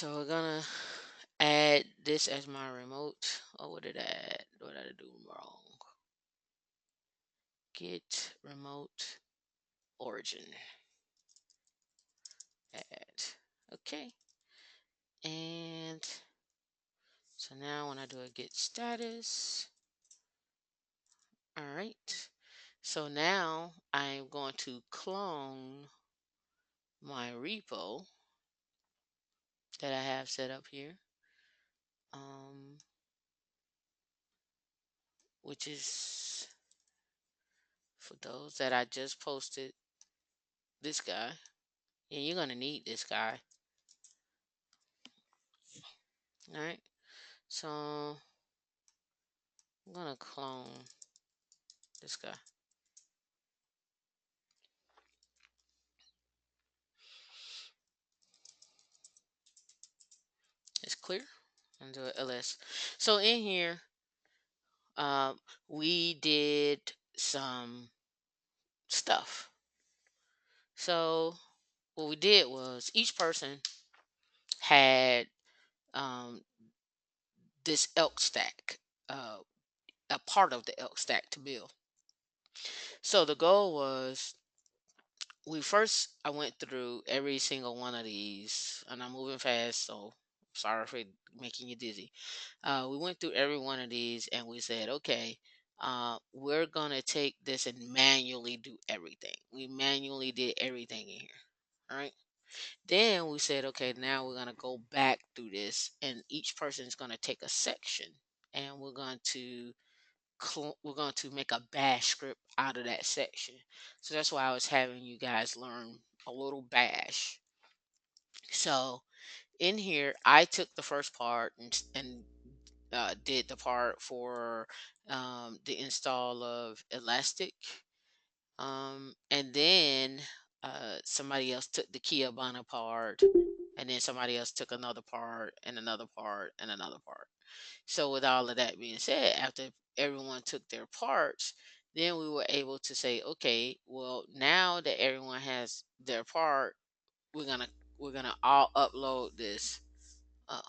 So we're gonna add this as my remote. Oh, what did I add? What did I do wrong? Get remote origin. Add. Okay. And so now when I do a get status, all right. So now I'm going to clone my repo that I have set up here, um, which is for those that I just posted. This guy, and you're gonna need this guy. All right. So I'm gonna clone this guy. It's clear. And do an ls. So in here, um, we did some stuff. So what we did was each person had this ELK stack, a part of the ELK stack to build. So the goal was I went through every single one of these, and I'm moving fast, so sorry for making you dizzy. We went through every one of these, and we said, okay, we're gonna take this and manually do everything. We manually did everything in here. All right. Then we said, okay, now we're gonna go back through this, and each person is gonna take a section, and we're going to make a bash script out of that section. So that's why I was having you guys learn a little bash. So in here, I took the first part and did the part for the install of Elastic. And then somebody else took the Kiabana part, and then somebody else took another part, and another part, and another part. So with all of that being said, after everyone took their parts, then we were able to say, okay, well, now that everyone has their part, we're gonna we're gonna all upload this. Oh,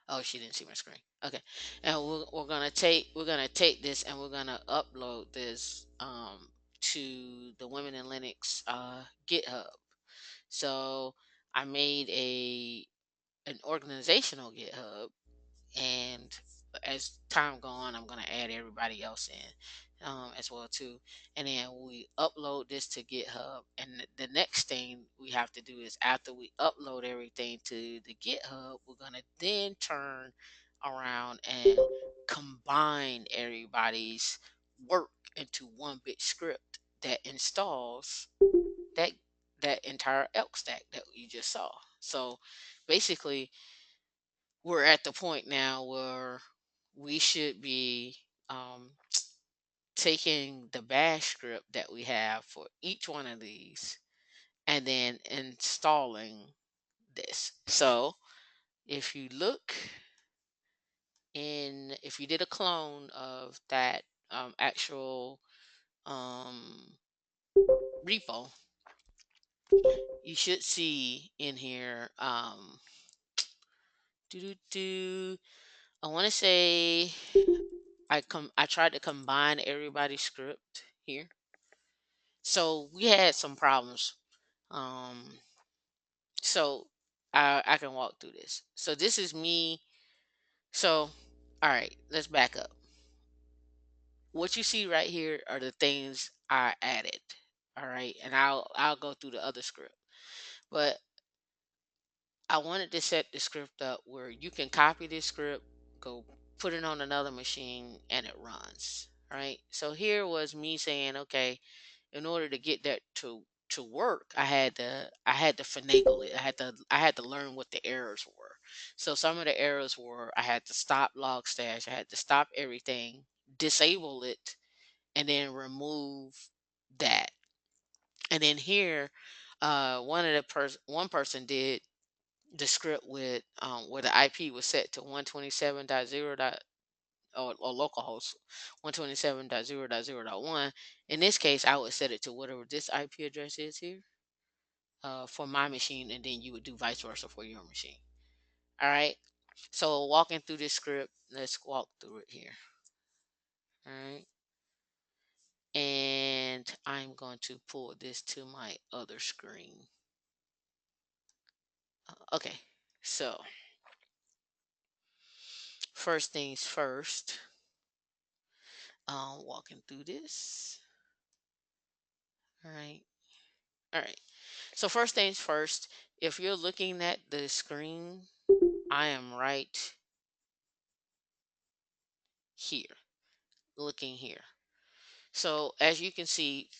oh, she didn't see my screen. Okay, and we're gonna take this and we're gonna upload this to the Women in Linux GitHub. So I made an organizational GitHub, and as time go on, I'm gonna add everybody else in as well too. And then we upload this to GitHub, and the next thing we have to do is after we upload everything to the GitHub, we're gonna then turn around and combine everybody's work into one big script that installs that that entire elk stack that you just saw. So basically we're at the point now where we should be um, taking the bash script that we have for each one of these and then installing this. So if you look if you did a clone of that actual um, repo, you should see in here. I want to say I tried to combine everybody's script here. So we had some problems. Um, so I can walk through this. So this is me. So all right, let's back up. What you see right here are the things I added. All right, and I'll go through the other script. But I wanted to set the script up where you can copy this script, go put it on another machine, and it runs. All right. So here was me saying, okay, in order to get that to work, I had to finagle it. I had to learn what the errors were. So some of the errors were I had to stop log stash, I had to stop everything, disable it, and then remove that. And then here, one person did the script with where the IP was set to 127.0 or localhost 127.0.0.1. In this case, I would set it to whatever this IP address is here. for my machine, and then you would do vice versa for your machine. All right. So walking through this script, let's walk through it here. All right. And I'm going to pull this to my other screen. Okay. So first things first, walking through this. All right. All right. So first things first, if you're looking at the screen, I am right here, looking here. So as you can see,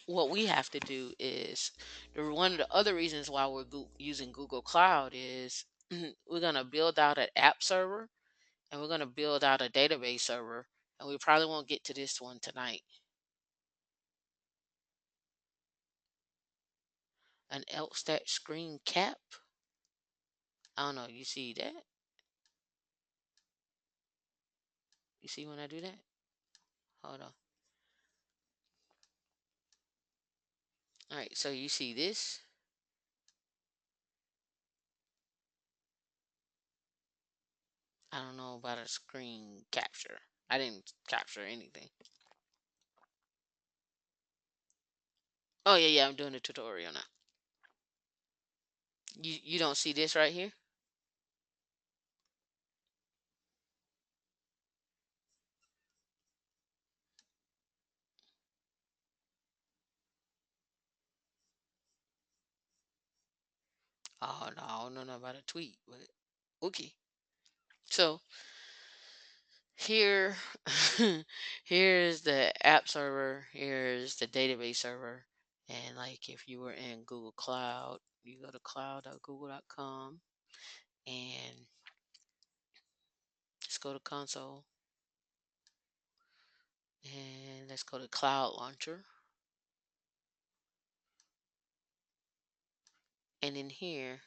what we have to do is one of the other reasons why we're using Google Cloud is we're going to build out an app server and we're going to build out a database server, and we probably won't get to this one tonight. An ELK STACK screen cap. I don't know. You see that? You see when I do that? Hold on. All right. So you see this? I don't know about a screen capture. I didn't capture anything. Oh yeah, I'm doing a tutorial now. You don't see this right here? Oh no, I don't know nothing about a tweet, but okay. So here, here's the app server. Here's the database server. And like if you were in Google Cloud, you go to cloud.google.com and let's go to console and let's go to Cloud Launcher. And in here,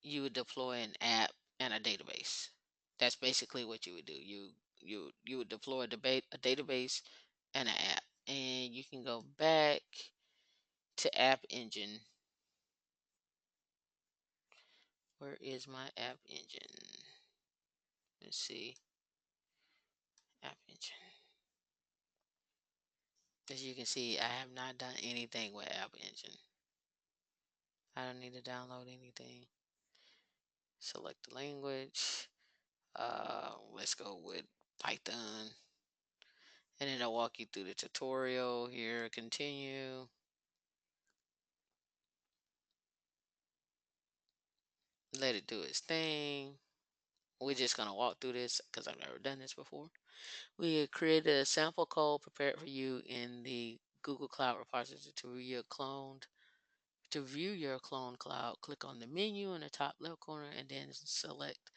you would deploy an app and a database. That's basically what you would do. You would deploy a database and an app, and you can go back to App Engine. Where is my App Engine? Let's see. App Engine. As you can see, I have not done anything with App Engine. I don't need to download anything. Select the language. Let's go with Python. And then I'll walk you through the tutorial here. Continue. Let it do its thing. We're just going to walk through this because I've never done this before. We created a sample code prepared for you in the Google Cloud repository to view your cloned. To view your clone cloud, click on the menu in the top left corner and then select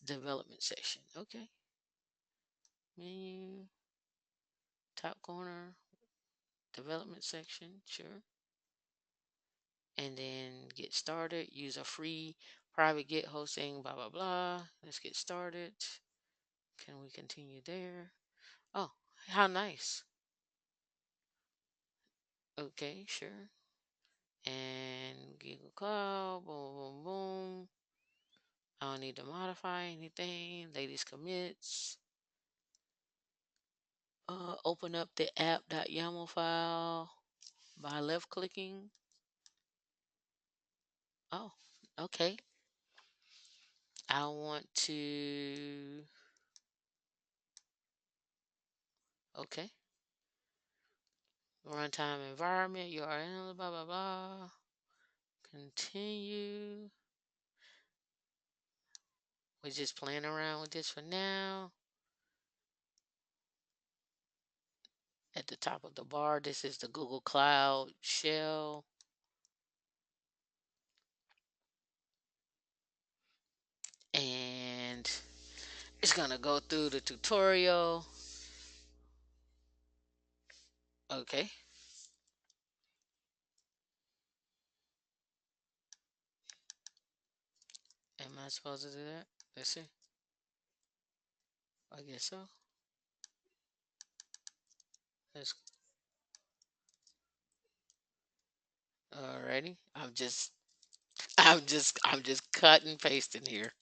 development section. Okay. Menu, top corner, development section, sure. And then get started. Use a free private Git hosting, blah, blah, blah. Let's get started. Can we continue there? Oh, how nice. Okay, sure. And Google Cloud, boom, boom, boom. I don't need to modify anything. Latest commits. Open up the app.yaml file by left clicking. Oh, okay. I want to, okay. Runtime environment, URL, blah, blah, blah. Continue. We're just playing around with this for now. At the top of the bar, this is the Google Cloud shell. And it's gonna go through the tutorial. Okay. Am I supposed to do that? Let's see. I guess so. Let's Alrighty. I'm just cut and pasting here.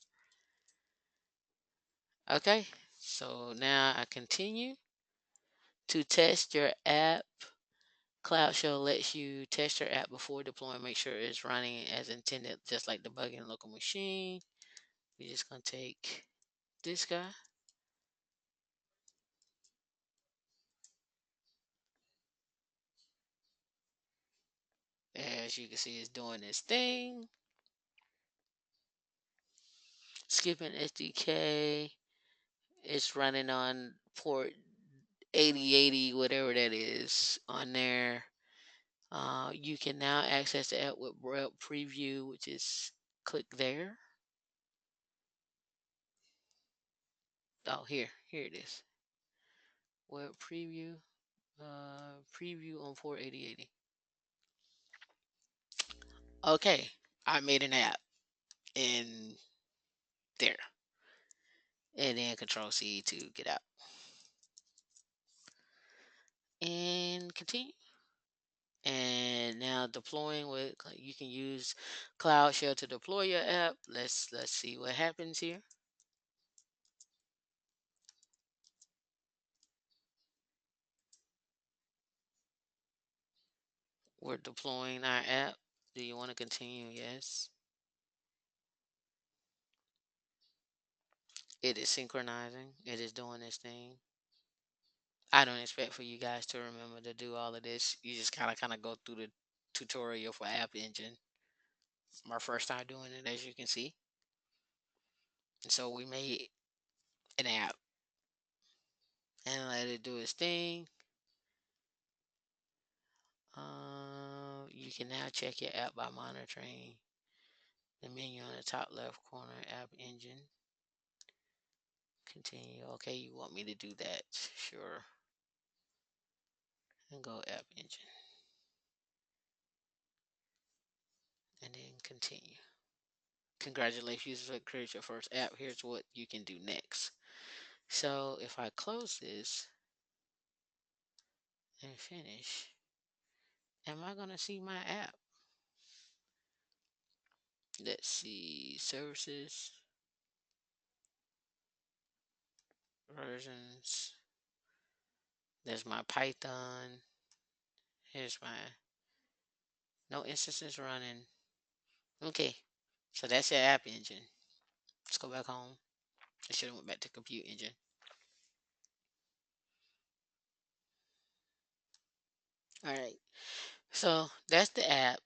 Okay. So now I continue to test your app. Cloud Shell lets you test your app before deploying, make sure it's running as intended, just like debugging local machine. We're just gonna take this guy. As you can see, it's doing its thing. Skipping SDK. It's running on port 8080, whatever that is, on there. You can now access the app with web preview, which is click there. Oh, here it is. Web preview, preview on port 8080. Okay, I made an app in there, and then Control C to get out and continue. And now deploying with you can use Cloud Shell to deploy your app. Let's see what happens here. We're deploying our app. Do you want to continue? Yes. It is synchronizing. It is doing its thing. I don't expect for you guys to remember to do all of this. You just kind of go through the tutorial for App Engine. My first time doing it, as you can see. And so we made an app and let it do its thing. You can now check your app by monitoring the menu on the top left corner, App Engine. Continue. Okay, you want me to do that? Sure. And go App Engine. And then continue. Congratulations, you created your first app. Here's what you can do next. So if I close this and finish, am I going to see my app? Let's see, services, versions. There's my Python. Here's my, no instances running. Okay, so that's your app engine. Let's go back home. I should have went back to compute engine. All right, so that's the app.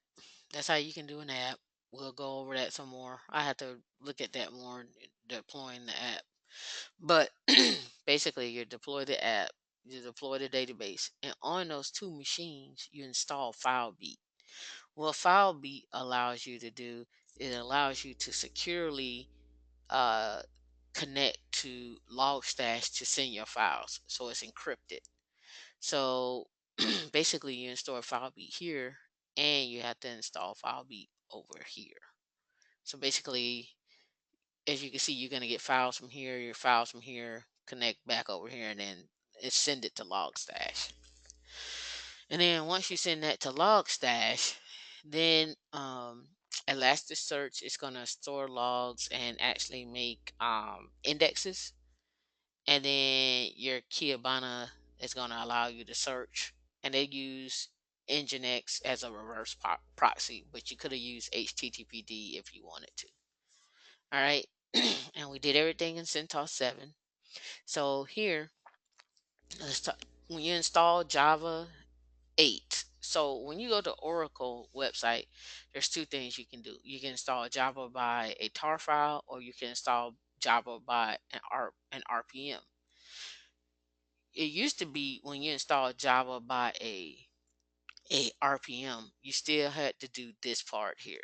That's how you can do an app. We'll go over that some more. I have to look at that more, deploying the app. But basically, you deploy the app, you deploy the database, and on those two machines, you install FileBeat. What FileBeat allows you to do, it allows you to securely uh, connect to Logstash to send your files. So it's encrypted. So basically, you install FileBeat here, and you have to install FileBeat over here. So basically, as you can see, you're going to get files from here, your files from here, connect back over here, and then send it to Logstash. And then once you send that to Logstash, then Elasticsearch is going to store logs and actually make indexes. And then your Kibana is going to allow you to search. And they use nginx as a reverse proxy, but you could have used HTTPD if you wanted to. All right. And we did everything in CentOS 7. So here, let's talk, when you install Java 8. So when you go to Oracle website, there's two things you can do. You can install Java by a tar file, or you can install Java by an RPM. It used to be when you install Java by a RPM, you still had to do this part here.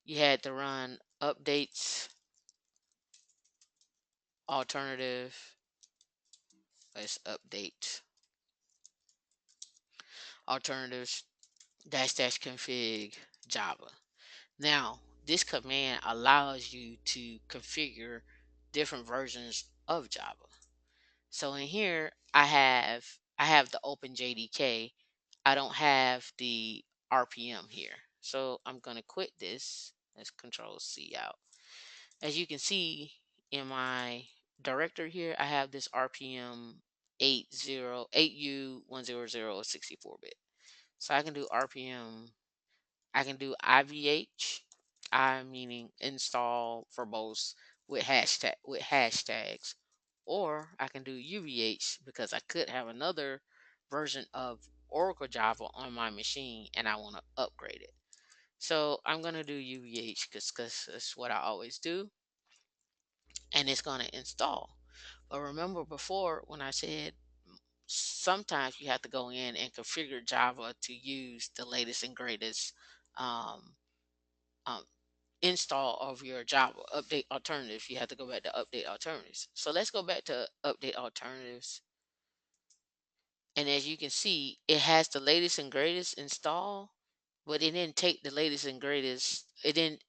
You had to run updates, alternative, let's update, alternatives, dash config Java. Now, this command allows you to configure different versions of Java. So in here, I I have the open JDK. I don't have the RPM here. So I'm going to quit this. Let's Control C out. As you can see in my directory here, I have this RPM 8U100 64-bit. So I can do RPM. I can do IVH, I meaning install verbose with hashtags, or I can do UVH because I could have another version of Oracle Java on my machine and I want to upgrade it. So I'm gonna do UVH because that's what I always do, and it's gonna install. But remember before when I said sometimes you have to go in and configure Java to use the latest and greatest um, um, install of your Java update alternatives. You have to go back to update alternatives. So let's go back to update alternatives. And as you can see, it has the latest and greatest install, but it didn't take the latest and greatest. It didn't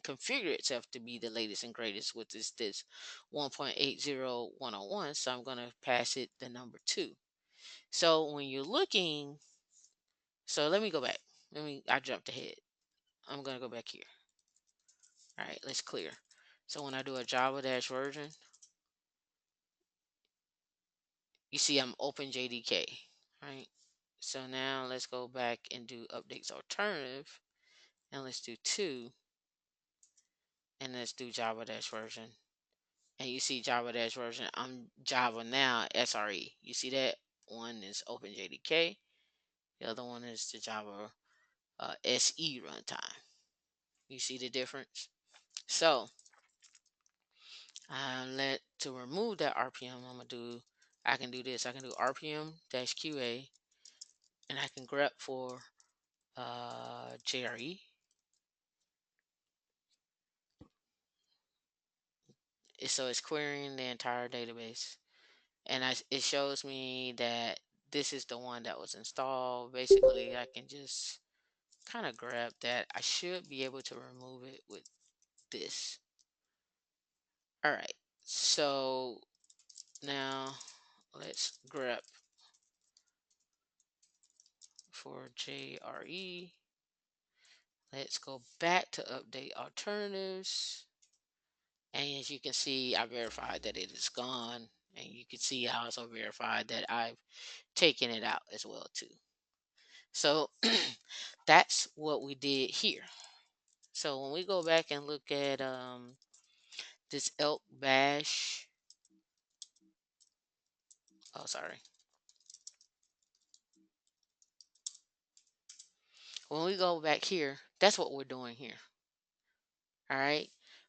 configure itself to be the latest and greatest, which is this 1.80101. So I'm going to pass it the number 2. So when you're looking, so let me go back. I jumped ahead. I'm going to go back here. All right, let's clear. So when I do a Java dash version, you see I'm open JDK, right? So now let's go back and do updates alternative, and let's do 2, and let's do Java dash version. And you see Java dash version, I'm Java now SRE. You see that? One is open JDK, the other one is the Java SE runtime. You see the difference? So to remove that RPM, I can do this. I can do RPM dash QA, and I can grep for JRE. So it's querying the entire database, and it shows me that this is the one that was installed. Basically, I can just kind of grab that. I should be able to remove it with this. All right, so now let's grep for JRE. Let's go back to update alternatives. And as you can see, I verified that it is gone. And you can see I also verified that I've taken it out as well too. So that's what we did here. So when we go back and look at this ELK bash, oh sorry. When we go back here, that's what we're doing here. All right.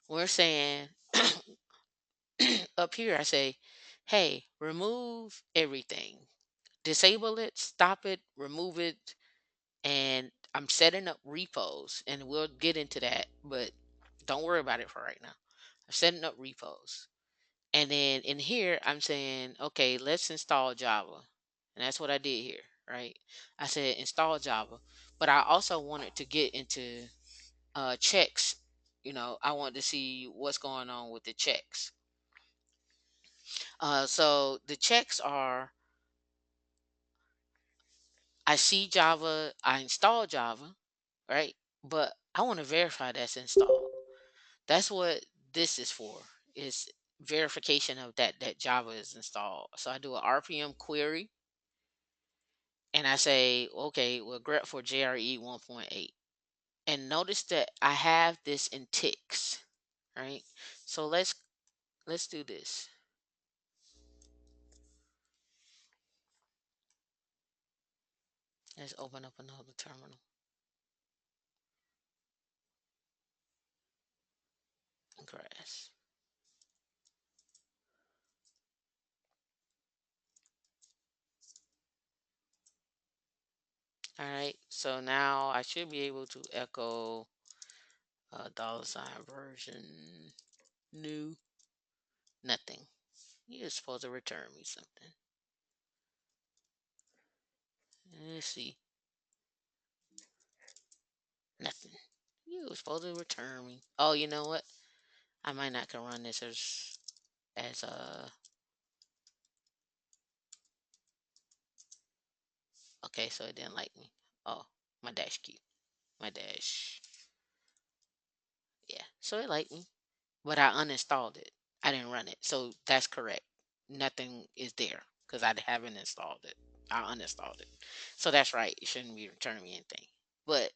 We're saying up here, I say, hey, remove everything. Disable it, stop it, remove it, and I'm setting up repos, and we'll get into that, but don't worry about it for right now. I'm setting up repos. And then in here, I'm saying, okay, let's install Java. And that's what I did here, right? I said install Java, but I also wanted to get into checks. I wanted to see what's going on with the checks. So the checks are, I see Java, I install Java, right? But I want to verify that's installed. That's what this is for. Is verification of that Java is installed. So I do a RPM query, and I say, okay, well, grep for JRE 1.8. And notice that I have this in ticks, right? So let's do this. Let's open up another terminal. Grass. All right, so now I should be able to echo $version new, nothing. You're supposed to return me something. Let's see. Nothing. You were supposed to return me. Oh, you know what? I might not can run this as Okay, so it didn't like me. Oh, my dash key. My dash. Yeah. So it liked me. But I uninstalled it. I didn't run it. So that's correct. Nothing is there because I haven't installed it. I uninstalled it. So that's right. It shouldn't be returning me anything. But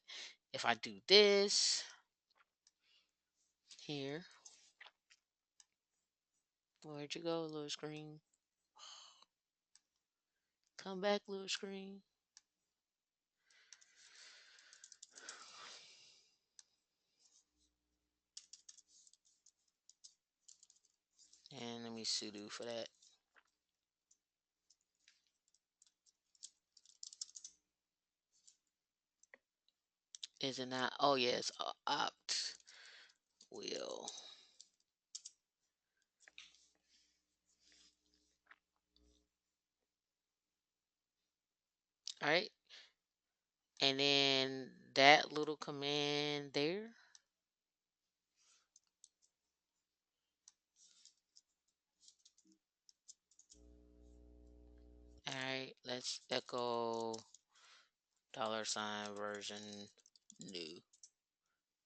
if I do this here, where'd you go, little screen? Come back, little screen. And let me sudo for that. Is it not? Oh, yes. Opt will. All right. And then that little command there. All right. Let's echo $version new.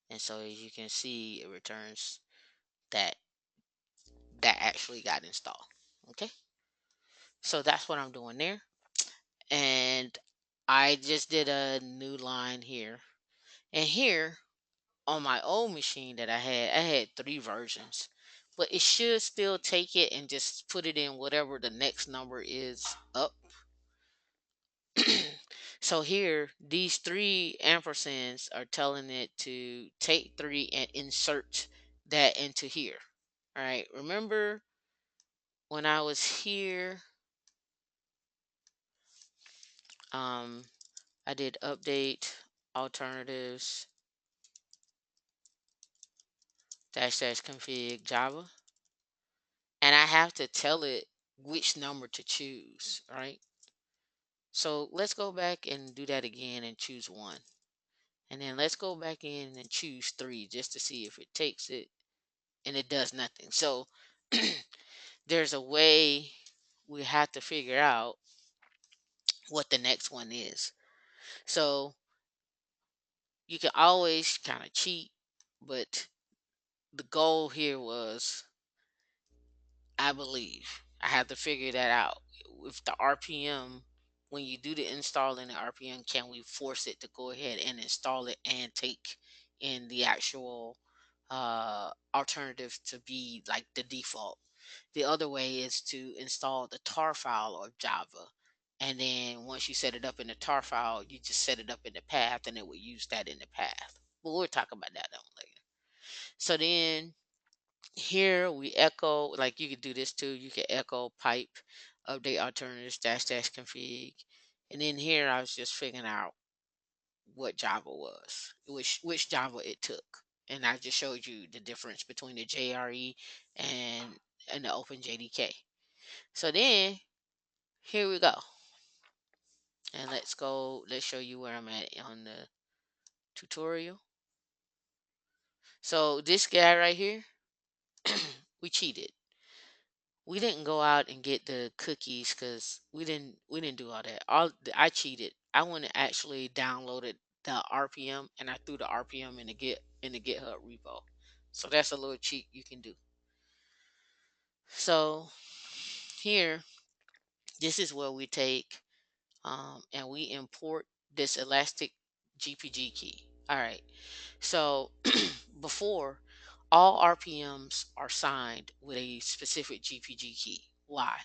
And so as you can see, it returns that that actually got installed. Okay. So that's what I'm doing there. And I just did a new line here. And here on my old machine that I had 3 versions. But it should still take it and just put it in whatever the next number is up. So here, these 3 ampersands are telling it to take 3 and insert that into here. All right. Remember when I was here, um, I did update alternatives dash config Java, and I have to tell it which number to choose. Right. So let's go back and do that again and choose 1. And then let's go back in and choose 3 just to see if it takes it, and it does nothing. So there's a way we have to figure out what the next one is. So you can always kind of cheat, but the goal here was, I believe, I have to figure that out. With the RPM, when you do the install in the RPM, can we force it to go ahead and install it and take in the actual alternative to be like the default? The other way is to install the tar file of Java. And then once you set it up in the tar file, you just set it up in the path and it will use that in the path. But we'll talk about that on later. So then here we echo, like you could do this too. You can echo pipe update alternatives dash config. And then here I was just figuring out what Java was, which Java it took. And I just showed you the difference between the JRE and the OpenJDK. So then here we go. And let's show you where I'm at on the tutorial. So this guy right here, we cheated. We didn't go out and get the cookies because we didn't do all that. I cheated. I went and actually downloaded the RPM and I threw the RPM in the GitHub repo. So that's a little cheat you can do. So here, this is where we take and we import this elastic GPG key. All right. So before, all RPMs are signed with a specific GPG key. Why?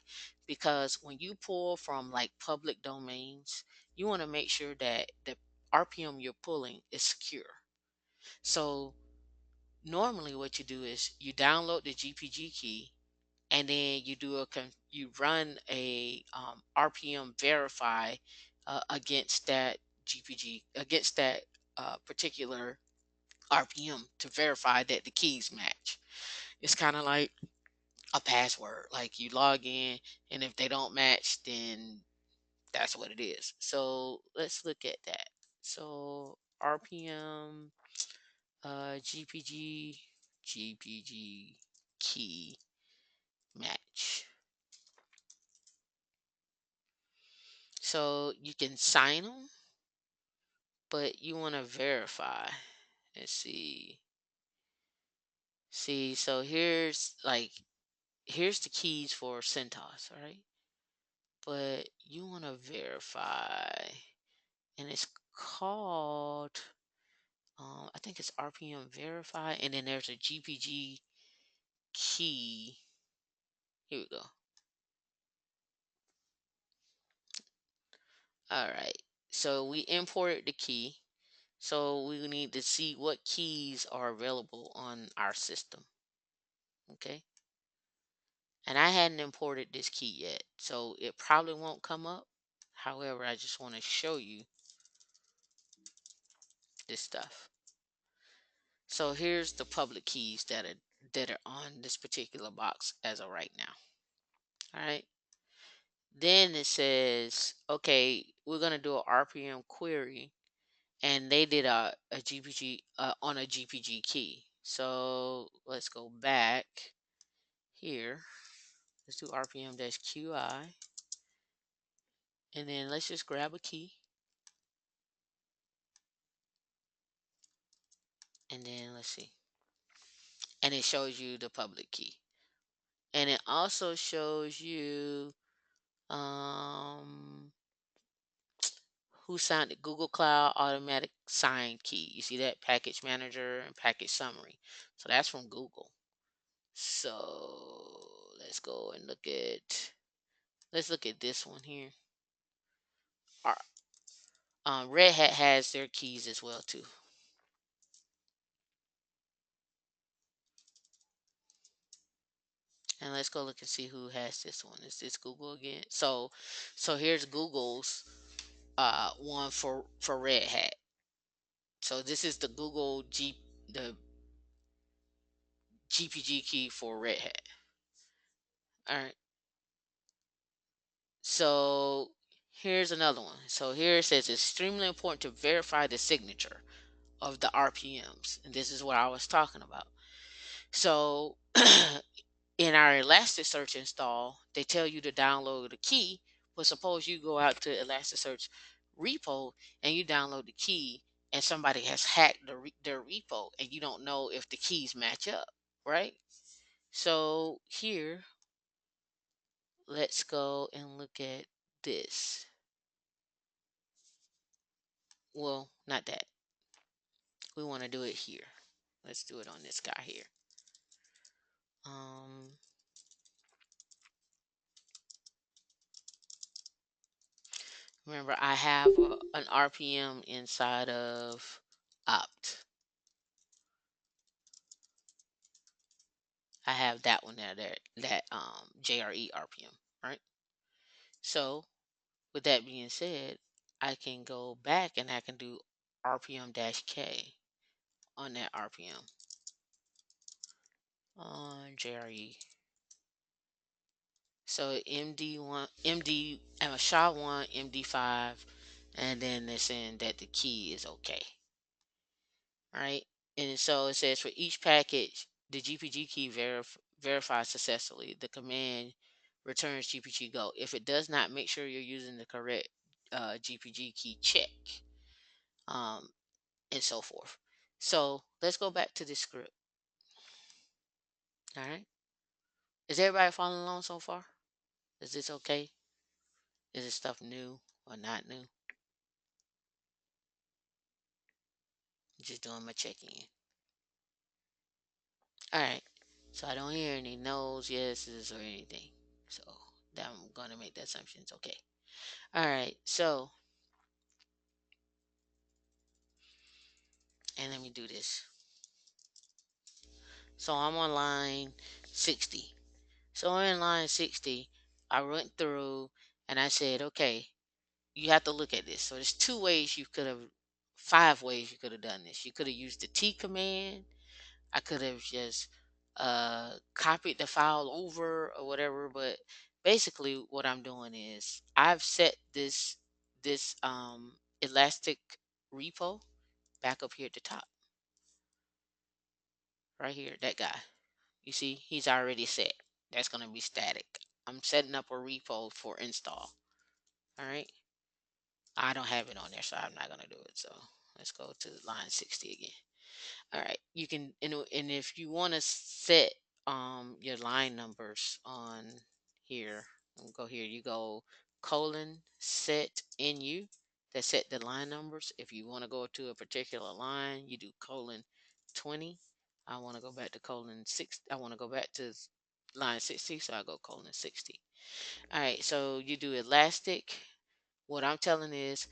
Because when you pull from like public domains, you want to make sure that the RPM you're pulling is secure. So normally what you do is you download the GPG key and then you do you run a RPM verify against that GPG against that particular RPM to verify that the keys match. It's kind of like a password. Like you log in, and if they don't match, then that's what it is. So let's look at that. So RPM, GPG key match. So you can sign them, but you want to verify. Let's see. See, so here's the keys for CentOS, all right? But you want to verify, and it's called I think it's RPM verify, and then there's a GPG key. Here we go. All right. So we imported the key. So we need to see what keys are available on our system. Okay. And I hadn't imported this key yet, so it probably won't come up. However, I just want to show you this stuff. So here's the public keys that are on this particular box as of right now. All right. Then it says, okay, we're gonna do a RPM query, and they did a GPG on a GPG key. So let's go back here. Let's do RPM-QI, and then let's just grab a key, and then let's see, and it shows you the public key, and it also shows you um who signed the Google Cloud automatic sign key. You see that package manager and package summary. So that's from Google. So let's go and let's look at this one here. Our, Red Hat has their keys as well too. And let's go look and see who has this one. Is this Google again? So here's Google's one for Red Hat. So this is the the GPG key for Red Hat. All right. So here's another one. So here it says it's extremely important to verify the signature of the RPMs. And this is what I was talking about. So in our Elasticsearch install, they tell you to download the key, but suppose you go out to Elasticsearch repo and you download the key and somebody has hacked their repo and you don't know if the keys match up, right? So here, let's go and look at this. Well, not that. We want to do it here. Let's do it on this guy here. Um, Remember, I have an RPM inside of opt. I have that one there, that JRE RPM, right? So with that being said, I can go back and I can do RPM-K on that RPM on JRE. So MD1, MD, SHA-1, MD5, and then they're saying that the key is okay, right? And so it says for each package, the GPG key verifies successfully. The command returns GPG go. If it does not, make sure you're using the correct GPG key check, um, and so forth. So let's go back to this script. All right. Is everybody following along so far? Is this okay? Is this stuff new or not new? Just doing my check-in. All right. So I don't hear any no's, yeses, or anything. So that I'm gonna make that assumption. It's okay. All right. So, and let me do this. So I'm on line 60. So in line 60, I went through and I said, okay, you have to look at this. So there's five ways you could have done this. You could have used the T command. I could have just copied the file over or whatever. But basically, what I'm doing is I've set this elastic repo back up here at the top, right here. That guy. You see, he's already set. That's going to be static. I'm setting up a repo for install. All right. I don't have it on there, so I'm not gonna do it. So let's go to line 60 again. All right, you can, and if you want to set your line numbers on here, go here. You go colon set NU that set the line numbers. If you want to go to a particular line, you do colon 20. I want to go back to colon 6. I want to go back to line 60, so I go colon 60. All right, so you do elastic. What I'm telling is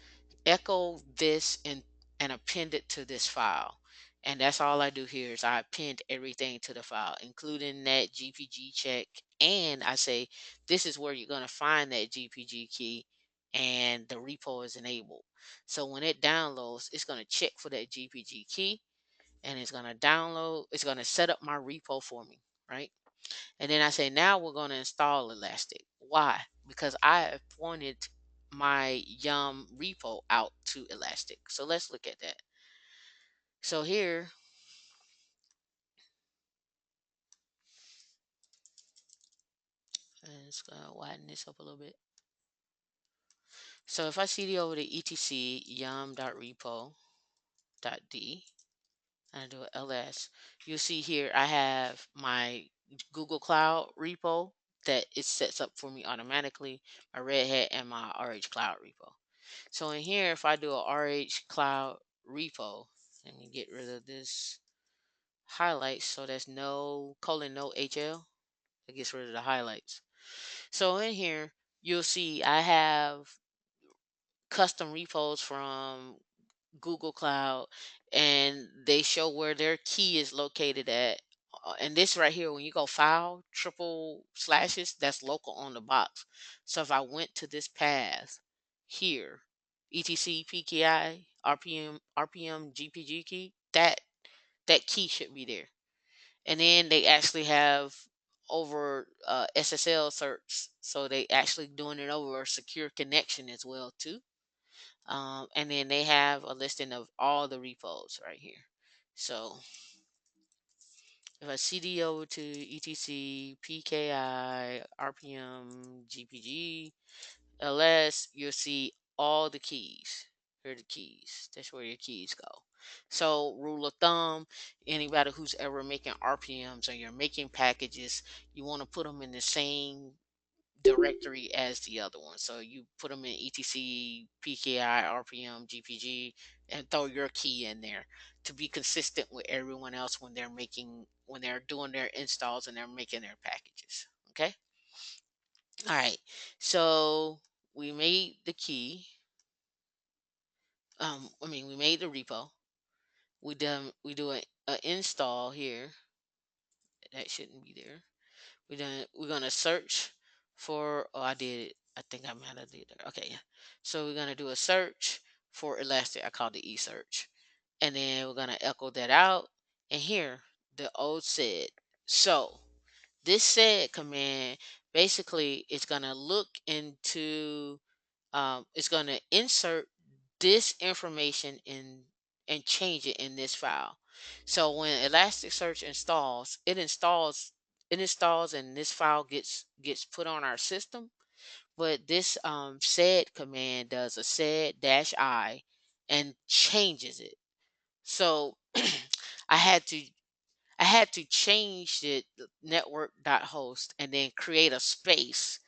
echo this and append it to this file. And that's all I do here is I append everything to the file, including that GPG check. And I say, this is where you're going to find that GPG key and the repo is enabled. So when it downloads, it's going to check for that GPG key and it's going to download, it's going to set up my repo for me, right? And then I say, now we're going to install Elastic. Why? Because I have pointed my Yum repo out to Elastic. So let's look at that. So here, let's widen this up a little bit. So if I cd over to etc yum.repo.d and I do ls, you'll see here I have my Google Cloud repo that it sets up for me automatically, my Red Hat and my RH Cloud repo. So in here, if I do a RH Cloud repo, let me get rid of this highlights so there's no colon no HL. It gets rid of the highlights. So in here, you'll see I have custom repos from Google Cloud and they show where their key is located at. And this right here, when you go file triple slashes, that's local on the box. So if I went to this path here, etc pki rpm gpg key, that key should be there. And then they actually have over SSL certs, so they actually doing it over a secure connection as well too. And then they have a listing of all the repos right here. So if I cd over to etc pki rpm gpg ls, you'll see all the keys. Here are the keys. That's where your keys go. So rule of thumb, anybody who's ever making RPMs or you're making packages, you want to put them in the same directory as the other one. So you put them in etc pki rpm gpg and throw your key in there to be consistent with everyone else when they're doing their installs and they're making their packages. Okay. All right. So we made the key. We made the repo. We do a install here. That shouldn't be there. We're gonna search for, oh, I did it. I think I might have did it. Okay, yeah. So we're gonna do a search for Elastic. I called it eSearch. And then we're gonna echo that out. And here, the old sed. So this sed command basically is gonna look into it's gonna insert this information in and change it in this file. So when Elasticsearch installs, it installs and this file gets put on our system. But this sed command does a sed dash I and changes it. So I had to I had to change it network.host and then create a space.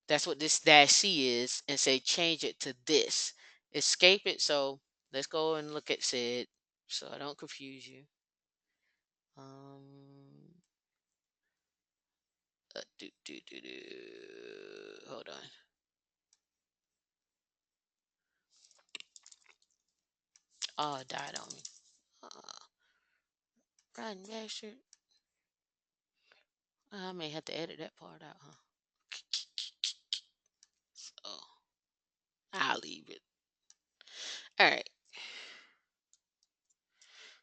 That's what this dash C is, and say change it to this. Escape it. So let's go and look at sed so I don't confuse you. Hold on. Oh, it died on me. Rotten bastard. I may have to edit that part out, huh? So I'll leave it. All right.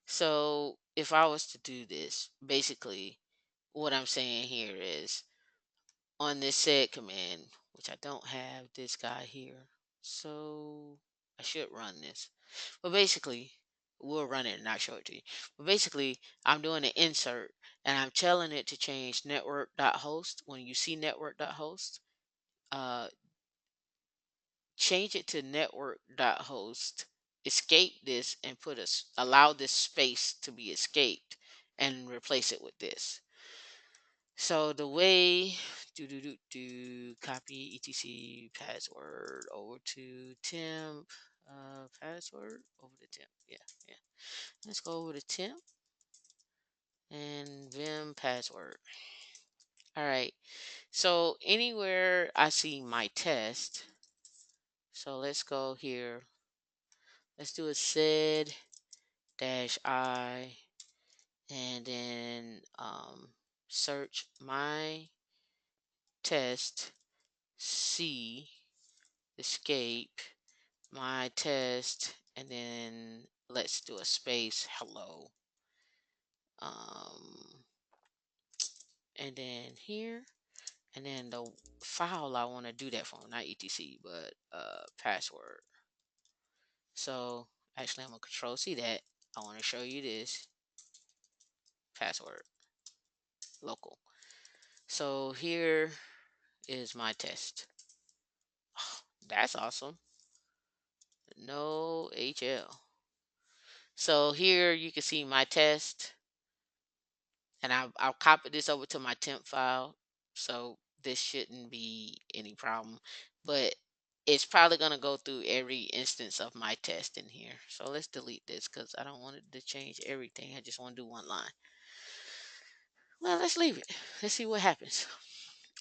So if I was to do this, basically what I'm saying here is on this sed command, which I don't have this guy here. So I should run this. But basically, we'll run it and I'll show it to you. But basically, I'm doing an insert and I'm telling it to change network.host. When you see network.host, uh, change it to network.host, escape this, and allow this space to be escaped, and replace it with this. So the way copy etc password over to temp, password over to temp. Yeah. Let's go over to temp and vim password. All right. So anywhere I see my test, so let's go here. Let's do a sed dash I, and then search my test, C, escape, my test, and then let's do a space hello. Um, and then here, and then the file I want to do that from, not etc, but password. So actually, I'm gonna control C that. I want to show you this password local. So here is my test. That's awesome. No HL. So here you can see my test, and I'll copy this over to my temp file. So this shouldn't be any problem, but it's probably going to go through every instance of my test in here. So let's delete this because I don't want it to change everything. I just want to do one line. Well, let's leave it. Let's see what happens.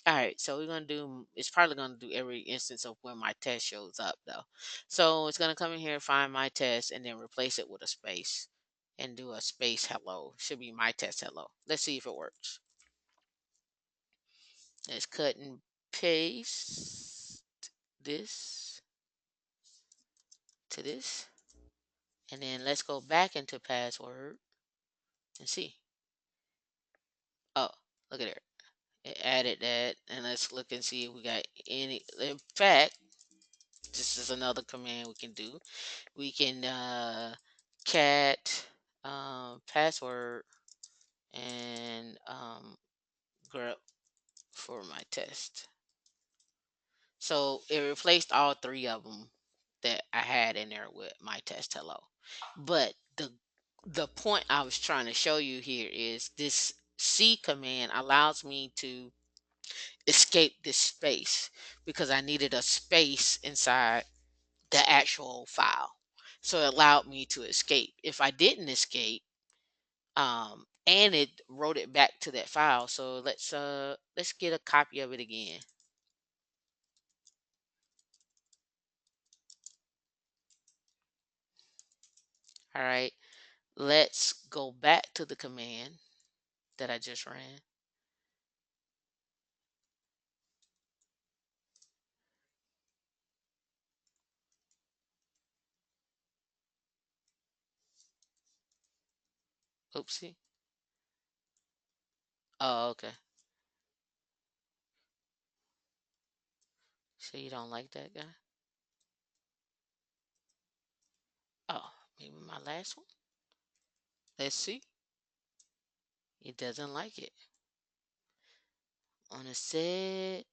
All right, so we're gonna do. It's probably gonna do every instance of when my test shows up, though. So it's gonna come in here, find my test, and then replace it with a space, and do a space hello. Should be my test hello. Let's see if it works. Let's cut and paste this to this, and then let's go back into password and see. Oh, look at it. It added that, and let's look and see if we got any. In fact, this is another command we can do. We can cat password and grep for my test. So it replaced all three of them that I had in there with my test hello. But the point I was trying to show you here is this C command allows me to escape this space because I needed a space inside the actual file. So it allowed me to escape. If I didn't escape, and it wrote it back to that file. So let's get a copy of it again. All right. Let's go back to the command that I just ran. Oopsie. Oh, okay. So you don't like that guy? Oh, maybe my last one. Let's see. It doesn't like it. On a set,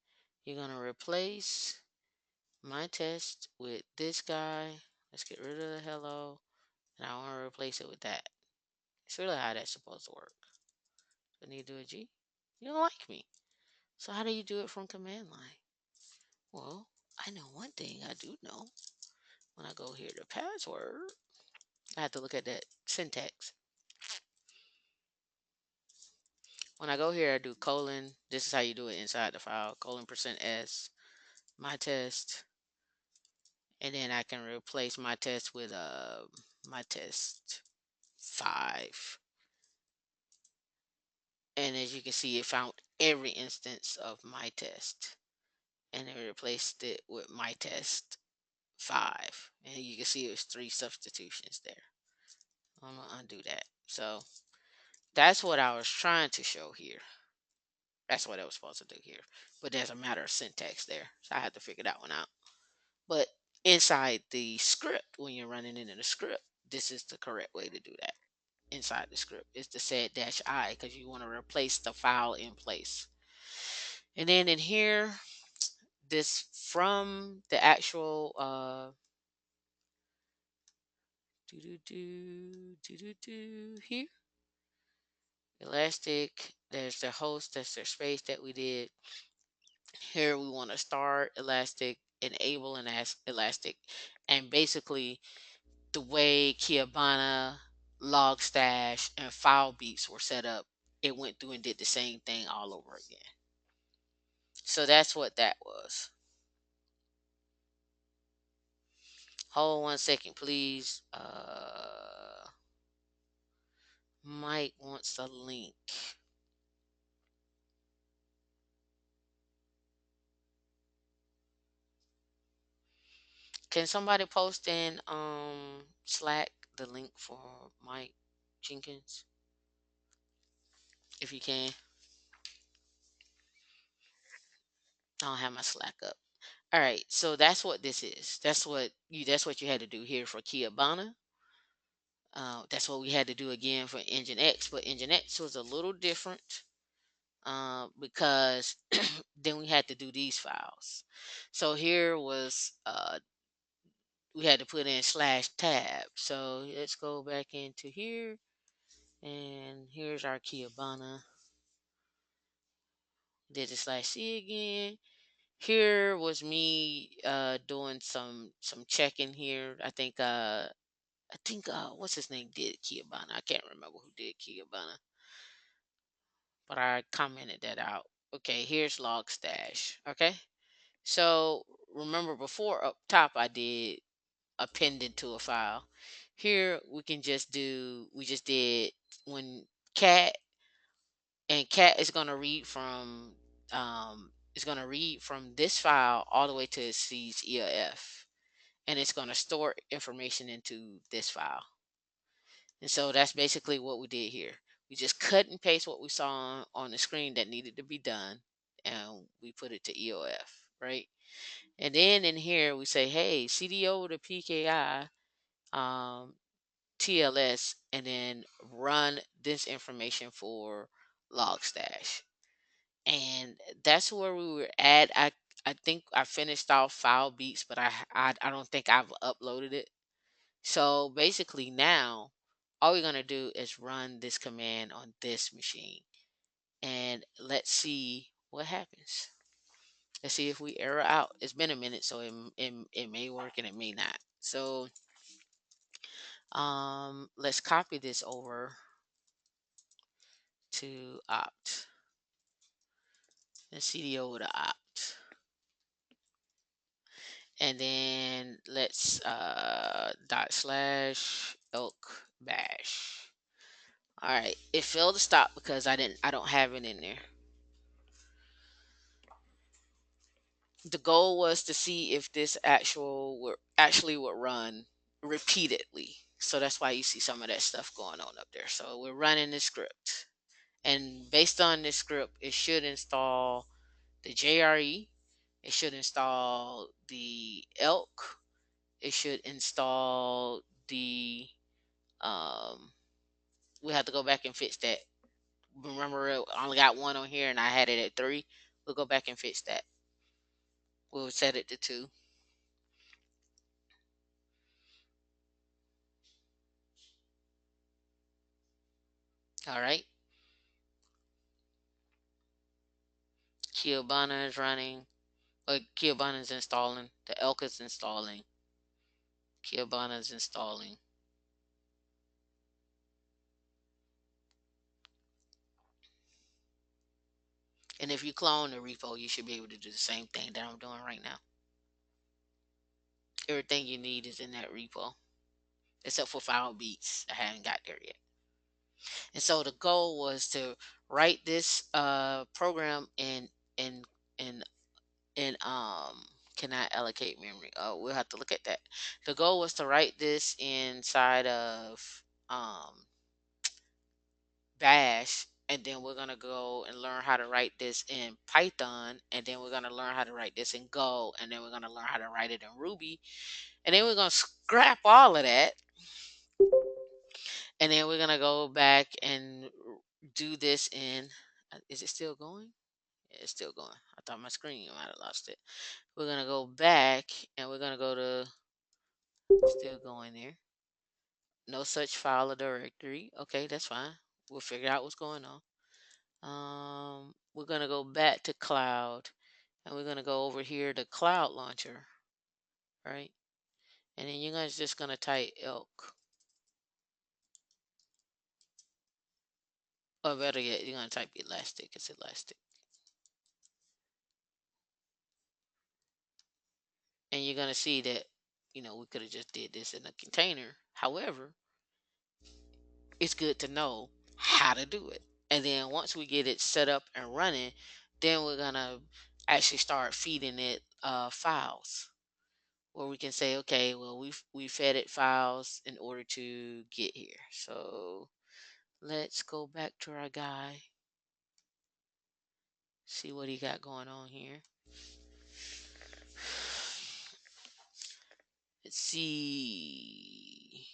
you're gonna replace my test with this guy. Let's get rid of the hello, and I want to replace it with that. It's really how that's supposed to work. I need to do a G. You don't like me. So how do you do it from command line? Well, I know one thing I do know. When I go here to password, I have to look at that syntax. When I go here, I do colon. This is how you do it inside the file. Colon %s, my test. And then I can replace my test with my test 5. And as you can see, it found every instance of my test. And it replaced it with my test 5. And you can see it was 3 substitutions there. I'm going to undo that. So that's what I was trying to show here. That's what I was supposed to do here. But there's a matter of syntax there. So I had to figure that one out. But inside the script, when you're running it in the script, this is the correct way to do that. Inside the script is the sed dash I because you want to replace the file in place. And then in here, this from the actual here. Elastic, there's the host, that's their space that we did. Here we want to start Elastic, enable and Elastic. And basically the way Kibana, Logstash, and FileBeats were set up, it went through and did the same thing all over again. So that's what that was. Hold 1 second, please. Mike wants a link. Can somebody post in Slack the link for Mike Jenkins, if you can? I don't have my Slack up. All right, so that's what this is. That's what you had to do here for Kibana. That's what we had to do again for nginx, but nginx was a little different because then we had to do these files. So here was we had to put in /tab. So let's go back into here, and here's our Kibana. Did the /c again. Here was me doing some checking here. I think what's his name did Kibana. I can't remember who did Kibana, but I commented that out. Okay, here's Logstash. Okay, so remember before up top I did appended to a file. Here we just did when cat and cat is going to read from this file all the way to it sees ELF, and it's going to store information into this file. And so that's basically what we did here. We just cut and paste what we saw on the screen that needed to be done, and we put it to EOF, right? And then in here we say, hey, CDO to PKI, TLS, and then run this information for Logstash. And that's where we were at. I think I finished off file beats, but I don't think I've uploaded it. So basically now all we're going to do is run this command on this machine, and let's see what happens. Let's see if we error out. It's been a minute, so it may work and it may not. So let's copy this over to opt and CDO to opt. And then let's /elk bash. All right, it failed to stop because I don't have it in there. The goal was to see if this actually would run repeatedly. So that's why you see some of that stuff going on up there. So we're running this script, and based on this script, it should install the JRE. It should install the ELK. It should install the we have to go back and fix that. Remember, I only got one on here and I had it at 3. We'll go back and fix that. We'll set it to 2. All right. Kibana is running. Kibana is installing. The ELK is installing. Kibana is installing. And if you clone the repo, you should be able to do the same thing that I'm doing right now. Everything you need is in that repo, except for file beats. I haven't got there yet. And so the goal was to write this program in in can I allocate memory? Oh, we'll have to look at that. The goal was to write this inside of bash, and then we're going to go and learn how to write this in Python, and then we're going to learn how to write this in Go, and then we're going to learn how to write it in Ruby, and then we're going to scrap all of that, and then we're going to go back and do this in is it still going? It's still going. I thought my screen might have lost it. We're gonna go back and we're gonna go to still going there. No such file or directory. Okay, that's fine. We'll figure out what's going on. We're gonna go back to cloud and we're gonna go over here to cloud launcher, right? And then you're guys just gonna type elk. Or better yet, you're gonna type elastic. It's elastic. And you're gonna see that, we could have just did this in a container. However, it's good to know how to do it. And then once we get it set up and running, then we're gonna actually start feeding it files where we can say, okay, well we fed it files in order to get here. So let's go back to our guy, see what he got going on here. Let's see.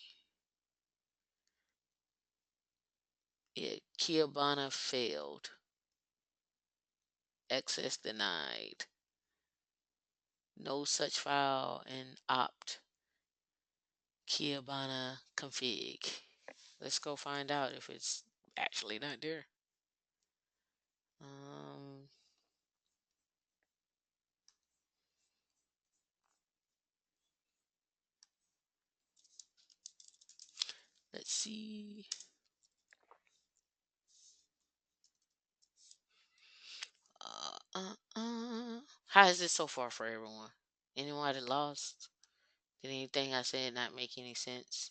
Kiabana failed. Access denied. No such file in opt Kiabana config. Let's go find out if it's actually not there. Let's see. How is it so far for everyone? Anyone that lost? Did anything I said not make any sense?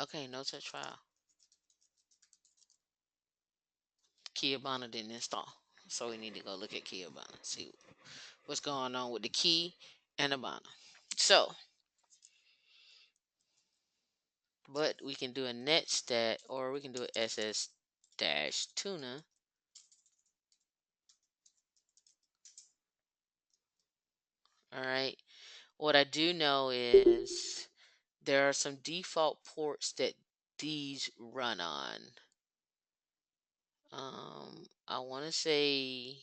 Okay, no such file. Kiabana didn't install. So we need to go look at Kiabana, see what's going on with the key and the Abana. So, but we can do a net stat or we can do a ss dash tuna. All right. What I do know is there are some default ports that these run on. I want to say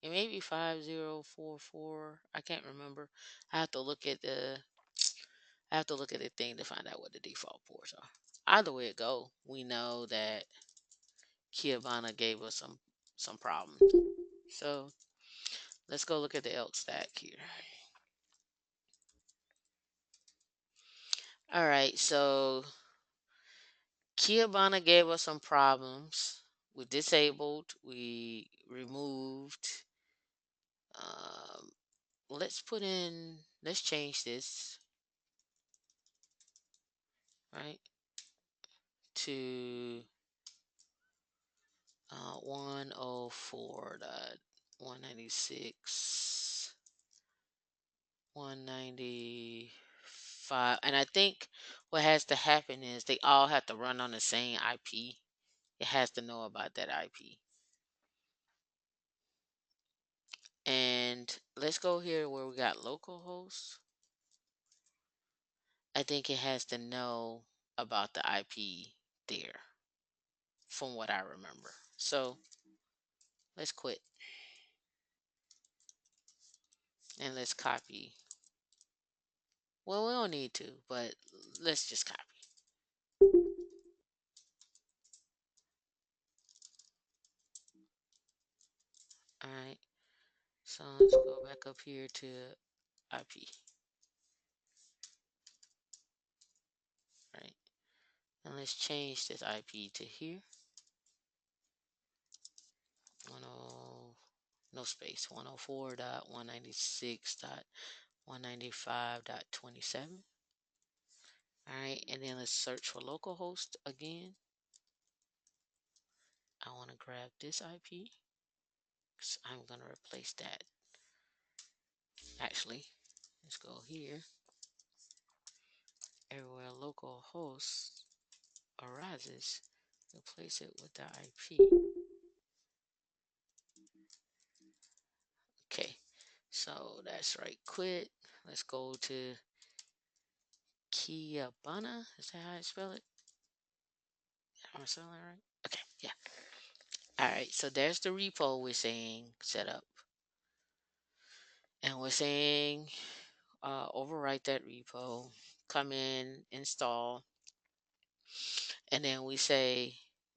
it may be 5044. I can't remember. I have to look at the thing to find out what the default ports are. Either way it go, we know that Kiabana gave us some problems. So let's go look at the ELK stack here. All right, so Kiabana gave us some problems. We disabled, we removed. Let's change this, right, to 104.196, 195. And I think what has to happen is they all have to run on the same IP. It has to know about that IP. And let's go here where we got localhost. I think it has to know about the IP there from what I remember. So let's quit and let's copy. Well, we don't need to, but let's just copy. All right. So let's go back up here to IP. Right. And let's change this IP to here. 10, no space. 104.196.195.27. All right. And then let's search for localhost again. I want to grab this IP. I'm going to replace that. Actually, let's go here. Everywhere localhost arises, replace it with the IP. Okay, So that's right. Quit. Let's go to Kiabana. Is that how I spell it? Am I spelling it right? Okay. Yeah. All right. So there's the repo we're saying set up. And we're saying overwrite that repo, come in, install, and then we say,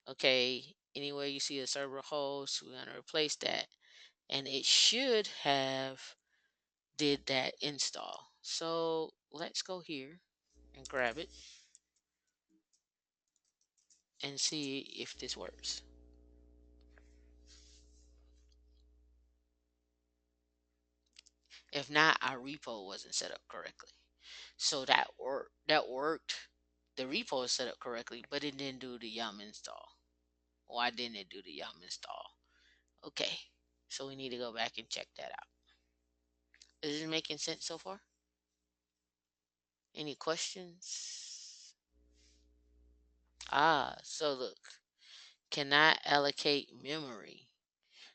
okay, anywhere you see a server host, we're going to replace that. And it should have did that install. So let's go here and grab it and see if this works. If not, our repo wasn't set up correctly. So that worked. The repo is set up correctly, but it didn't do the yum install. Why didn't it do the yum install? Okay. So we need to go back and check that out. Is it making sense so far? Any questions? So look, cannot allocate memory.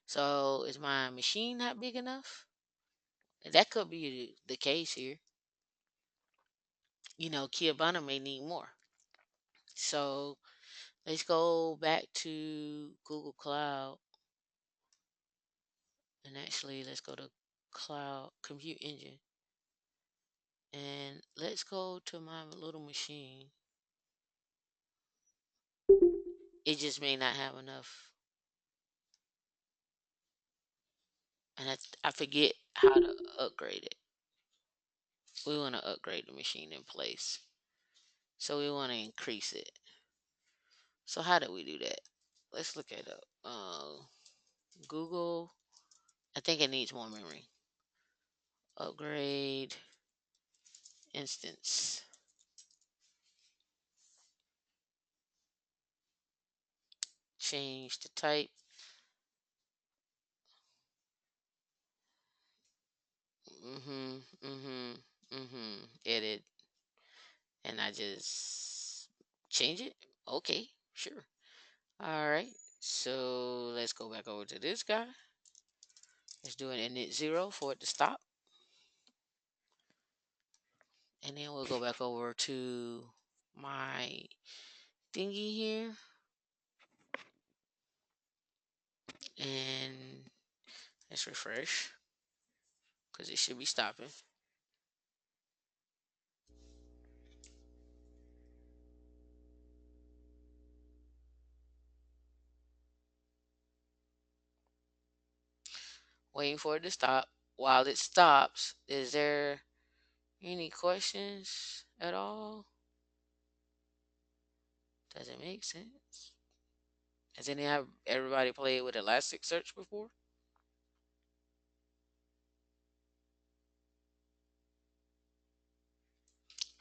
So is my machine not big enough? That could be the case here. Kiabana may need more. So let's go back to Google Cloud and actually let's go to Cloud Compute Engine and let's go to my little machine. It just may not have enough. And I forget how to upgrade it. We want to upgrade the machine in place. So we want to increase it. So how do we do that? Let's look it up. Google. I think it needs more memory. Upgrade instance. Change the type. Edit. And I just change it. Okay, sure. All right. So let's go back over to this guy. Let's do an init 0 for it to stop. And then we'll go back over to my thingy here. And let's refresh. Because it should be stopping. Waiting for it to stop. While it stops, is there any questions at all? Does it make sense? Has everybody played with Elasticsearch before?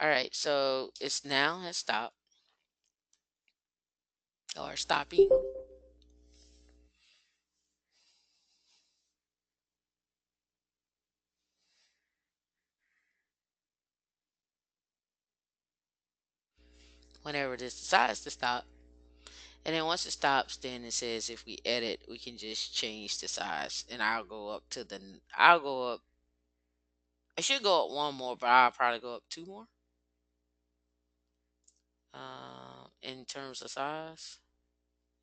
All right, so it's now has stopped or stopping. Whenever this decides to stop. And then once it stops, then it says if we edit, we can just change the size. And I'll go up, I should go up one more, but I'll probably go up two more. In terms of size,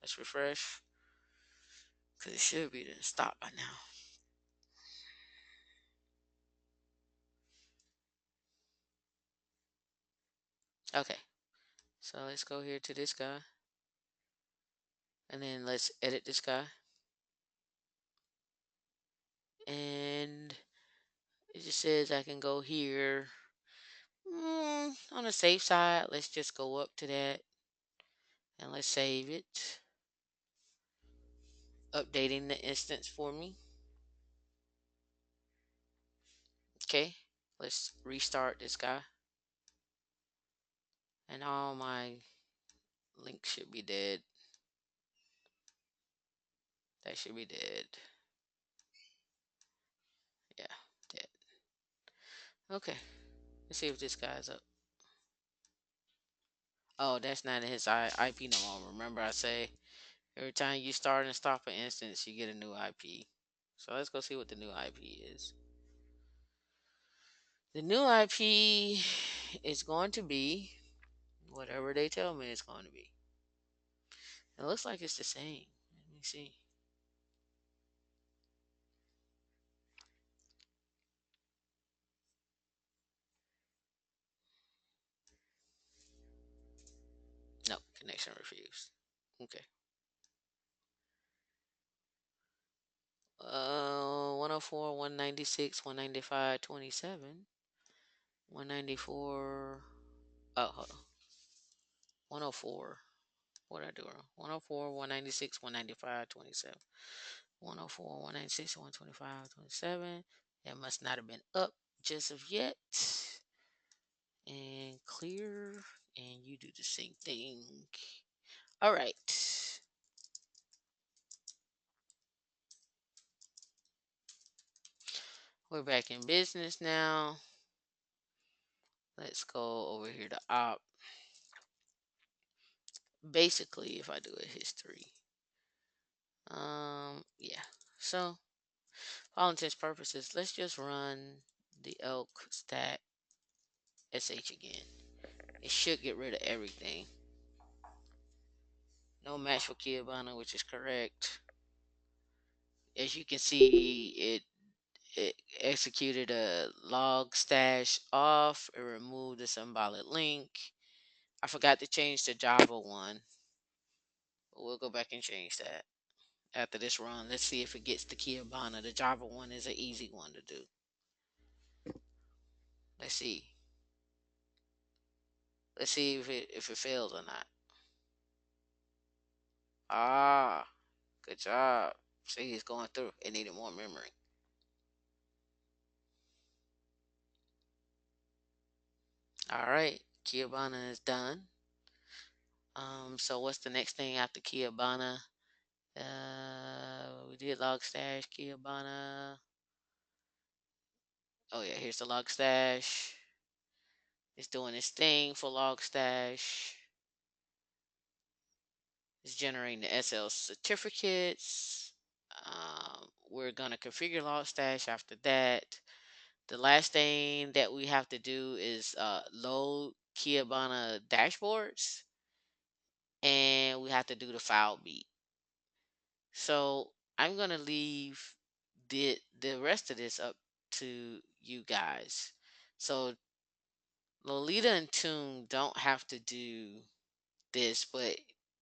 let's refresh. Because it should be to stop by now. Okay. So let's go here to this guy. And then let's edit this guy. And it just says I can go here. On the safe side, let's just go up to that. And let's save it. Updating the instance for me. Okay. Let's restart this guy. And all my links should be dead. That should be dead. Yeah, dead. Okay. Let's see if this guy's up. Oh, that's not his IP no more. Remember I say every time you start and stop an instance, you get a new IP. So let's go see what the new IP is. The new IP is going to be whatever they tell me it's going to be. It looks like it's the same. Let me see. No, connection refused. Okay. 104, 196, 195, 27, 194. Oh, hold on. 104. What did I do wrong? 104, 196, 195, 27. 104, 196, 125, 27. That must not have been up just of yet. And clear. And you do the same thing. All right. We're back in business now. Let's go over here to op. Basically, if I do a history. Yeah. So, for all intents purposes, let's just run the ELK stack sh again. It should get rid of everything. No match for Kiyabana, which is correct. As you can see, it executed a log stash off. It removed the symbolic link. I forgot to change the Java one, but we'll go back and change that after this run. Let's see if it gets the Kiyabana. The Java one is an easy one to do. Let's see. Let's see if it fails or not. Ah, good job. See, it's going through. It needed more memory. All right, Kiyabana is done. So what's the next thing after Kiyabana? We did log stash, Kiyabana. Oh yeah, here's the log stash. It's doing its thing for log stash. It's generating the SL certificates. We're gonna configure log stash after that. The last thing that we have to do is load Kiyabana dashboards, and we have to do the file beat. So I'm gonna leave the rest of this up to you guys. So Lolita and Toon don't have to do this, but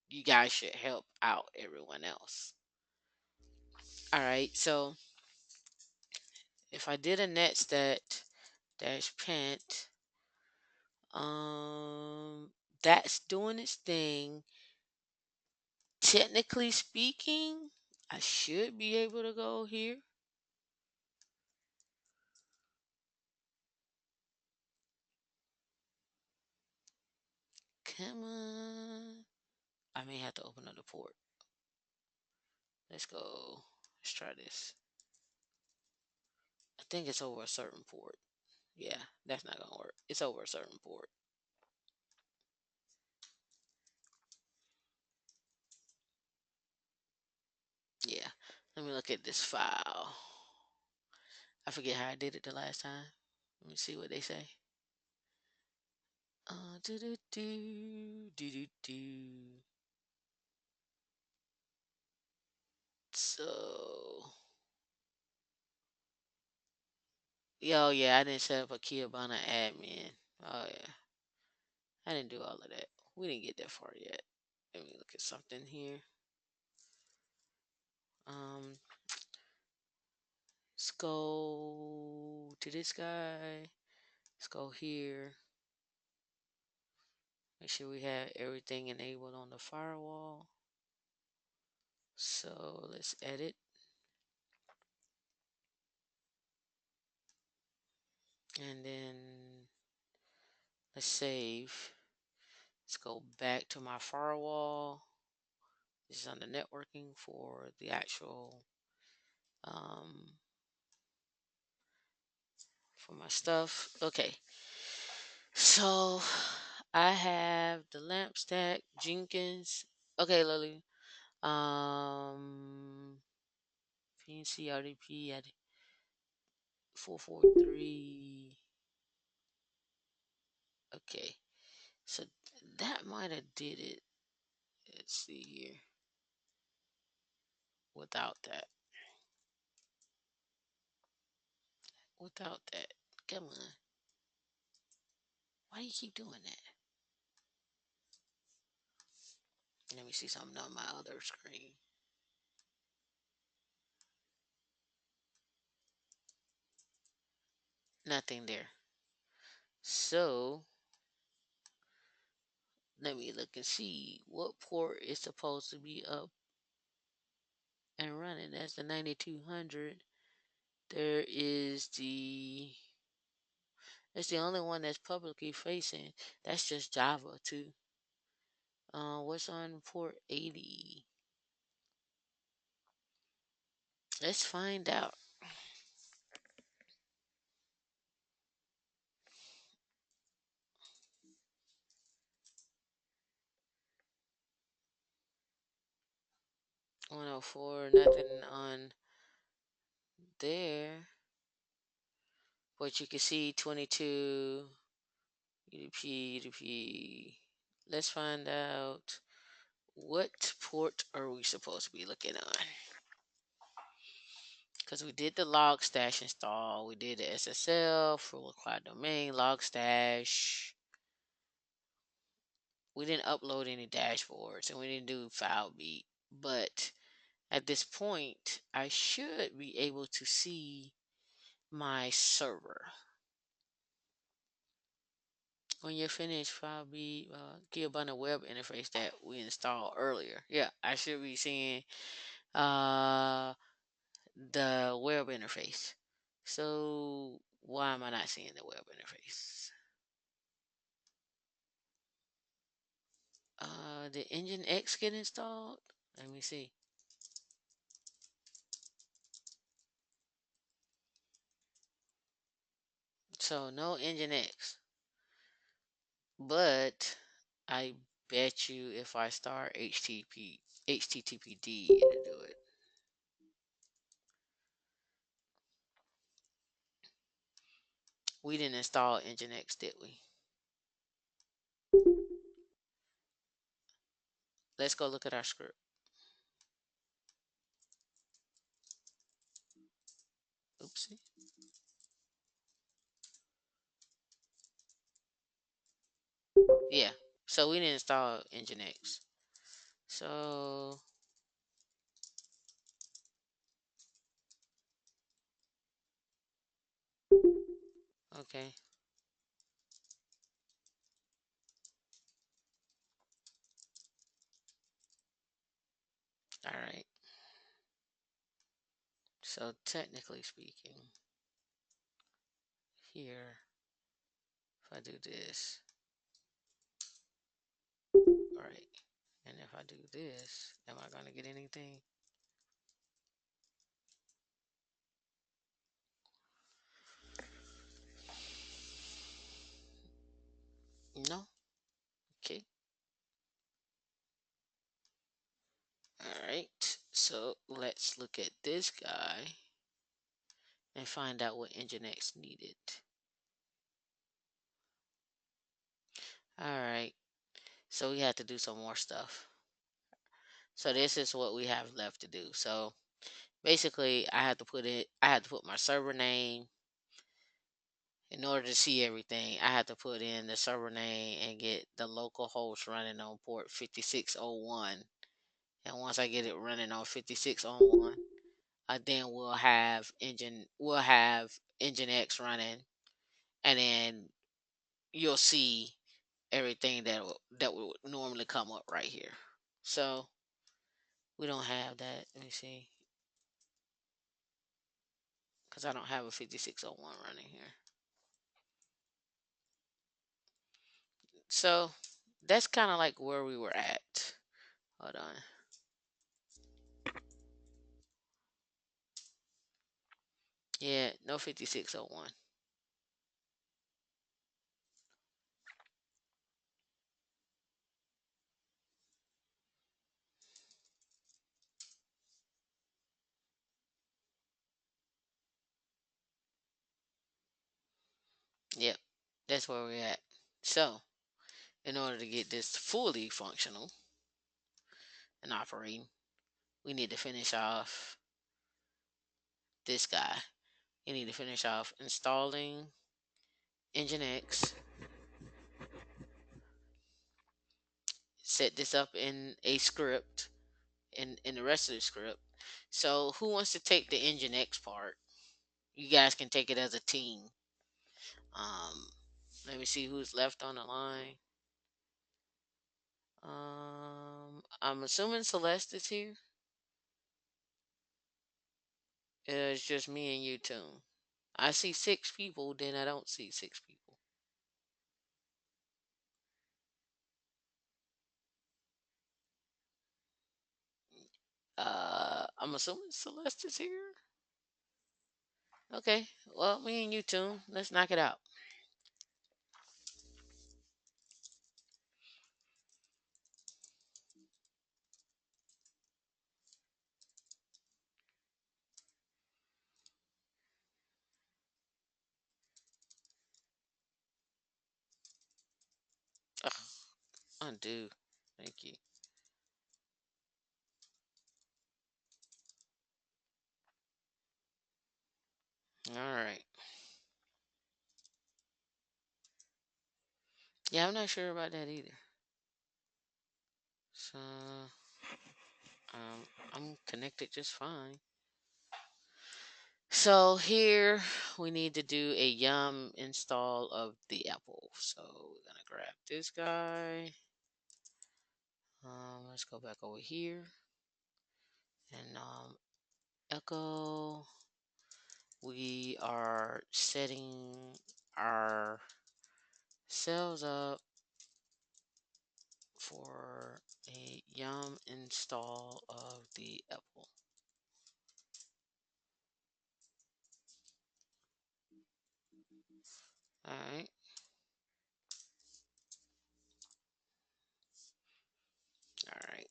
you guys should help out everyone else. All right, so if I did a netstat dash pent, that's doing its thing. Technically speaking, I should be able to go here. Come on. I may have to open up the port. Let's go. Let's try this. I think it's over a certain port. Yeah, that's not gonna work. It's over a certain port. Yeah. Let me look at this file. I forget how I did it the last time. Let me see what they say. Do do do do do do. So, yo, yeah, I didn't set up a Kiyabana admin. Oh yeah, I didn't do all of that. We didn't get that far yet. Let me look at something here. Um, let's go to this guy. Let's go here. Make sure we have everything enabled on the firewall. So let's edit. And then let's save. Let's go back to my firewall. This is under networking for the actual for my stuff. Okay. So I have the lamp stack, Jenkins. Okay, Lily. PNC RDP at 443. Okay, so that might have did it. Let's see here. Without that, without that, come on. Why do you keep doing that? Let me see something on my other screen. Nothing there. So let me look and see what port is supposed to be up and running. That's the 9200. There is the It's the only one that's publicly facing. That's just Java too. What's on port 80? Let's find out. 104, nothing on there. But you can see 22 UDP. Let's find out what port are we supposed to be looking on. Because we did the log stash install, we did the SSL, full acquired domain, log stash. We didn't upload any dashboards and we didn't do file beat. But at this point, I should be able to see my server. When you're finished, file beat, key up on the web interface that we installed earlier. Yeah, I should be seeing uh, the web interface. So why am I not seeing the web interface? Did nginx get installed? Let me see. So no nginx, but I bet you if I start HTTPD, it'll do it. We didn't install nginx, did we? Let's go look at our script. Oopsie. Yeah. So we didn't install nginx. So okay. All right. So technically speaking, here, if I do this, right, and if I do this, am I going to get anything? No. Okay. All right. So let's look at this guy and find out what nginx needed. All right. So we had to do some more stuff. So this is what we have left to do. So basically, I had to put my server name in order to see everything. I had to put in the server name and get the local host running on port 5601. And once I get it running on 5601, then we'll have nginx running, and then you'll see everything that would normally come up right here. So we don't have that. Let me see, because I don't have a 5601 running here. So that's kind of like where we were at. Hold on. Yeah, no 5601. Yep, that's where we're at. So, in order to get this fully functional and operating, we need to finish off this guy. You need to finish off installing nginx, set this up in a script, in the rest of the script. So, who wants to take the nginx part? You guys can take it as a team. Um, Let me see who's left on the line. I'm assuming Celeste is here. It's just me and you two. I see six people, then I don't see six people. I'm assuming Celeste is here. Okay, well, me and you two, let's knock it out. Ugh, undo. Thank you. All right. Yeah, I'm not sure about that either. So, I'm connected just fine. So here we need to do a yum install of the apple. So we're gonna grab this guy. Let's go back over here and echo. We are setting our cells up for a yum install of the apple. All right. All right.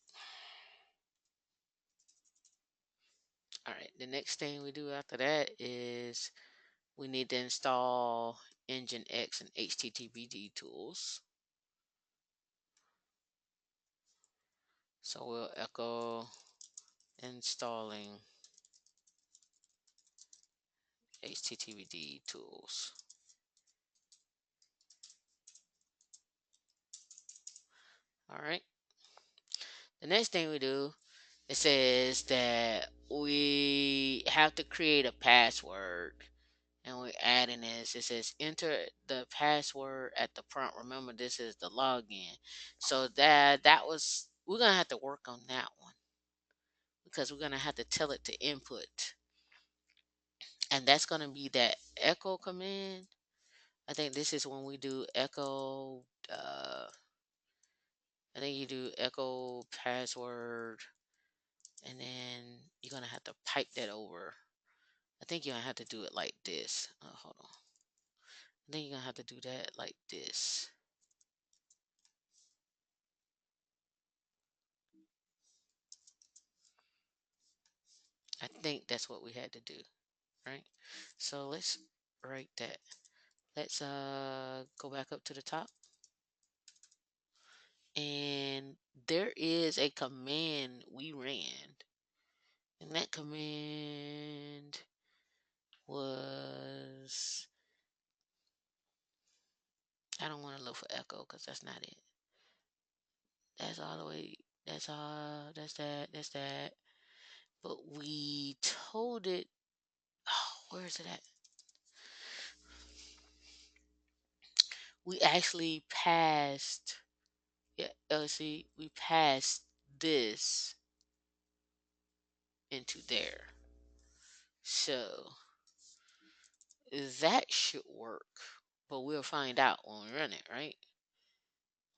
All right. The next thing we do after that is we need to install nginx and HTTPD tools. So we'll echo installing HTTPD tools. All right. The next thing we do, it says that we have to create a password, and we're adding this. It says enter the password at the prompt. Remember, this is the login. So that was, we're gonna have to work on that one because we're gonna have to tell it to input, and that's gonna be that echo command. I think this is when we do echo. I think you do echo password, and then you're gonna have to pipe that over. I think you're gonna have to do it like this. Hold on. I think you're gonna have to do that like this. I think that's what we had to do, right? So let's write that. Let's go back up to the top, and there is a command we ran, and that command was, I don't want to look for echo because that's not it. That's all the way. That's all. That's that. That's that. But we told it. Oh, where is it at? We actually passed. Yeah, see, we passed this into there. So that should work. But we'll find out when we run it, right?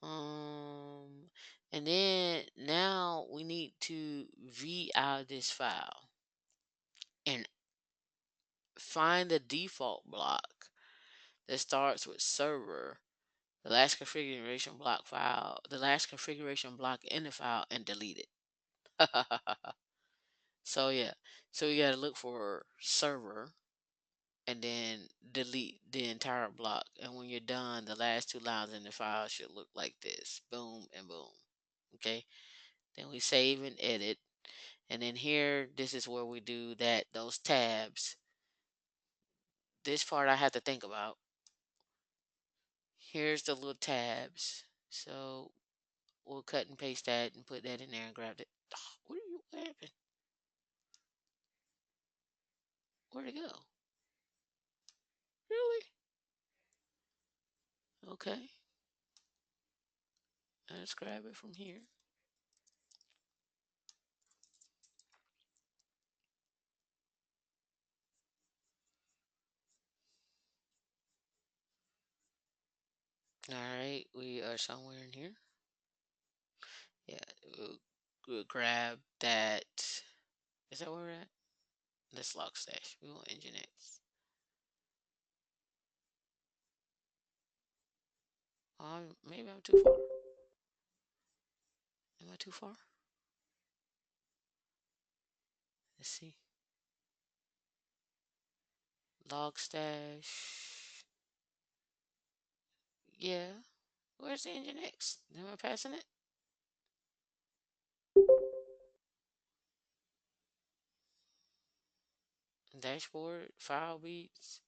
Um, and then now we need to v out this file and find the default block that starts with server, the last configuration block file, the last configuration block in the file, and delete it. So yeah, so we gotta look for server, and then delete the entire block. And when you're done, the last two lines in the file should look like this. Boom and boom. Okay. Then we save and edit. And then here, this is where we do those tabs. This part I have to think about. Here's the little tabs. So we'll cut and paste that and put that in there and grab it. What happened? Where'd it go? Really? Okay. Let's grab it from here. All right, we are somewhere in here. Yeah, we'll grab that. Is that where we're at? This log stash. We want nginx. Maybe I'm too far. Am I too far? Let's see. Log stash. Yeah. Where's the nginx? Am I passing it? Dashboard, file beats,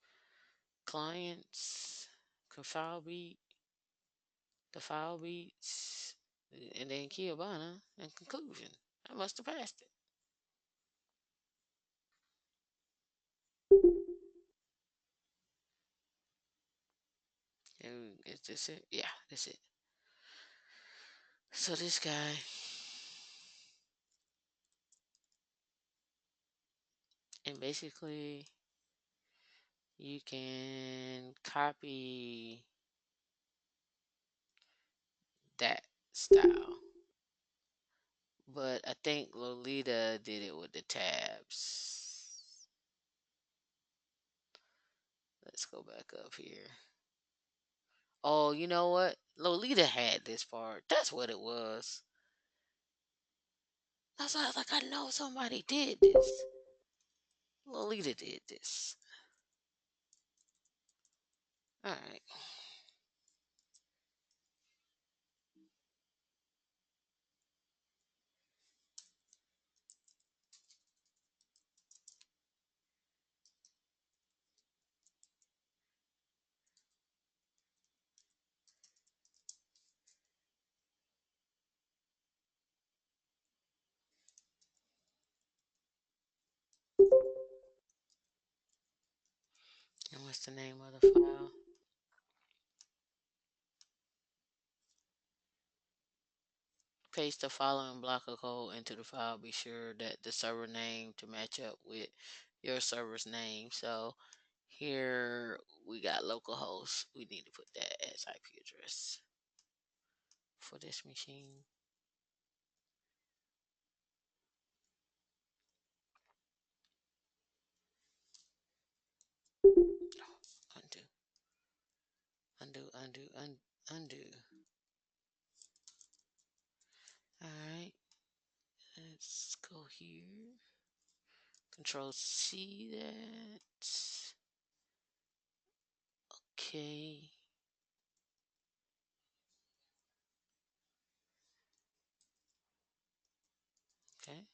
clients, file beat, the file beats, and then Kiyobana and conclusion. I must have passed it. Is this it? Yeah, that's it. So this guy, and basically you can copy that style. But I think Lolita did it with the tabs. Let's go back up here. Oh, you know what? Lolita had this part. That's what it was. That's why I was like, I know somebody did this. Lolita did this. All right. And what's the name of the file? Paste the following block of code into the file. Be sure that the server name to match up with your server's name. So here we got localhost. We need to put that as IP address for this machine. Undo, undo. All right, let's go here. Control C that. Okay. Okay.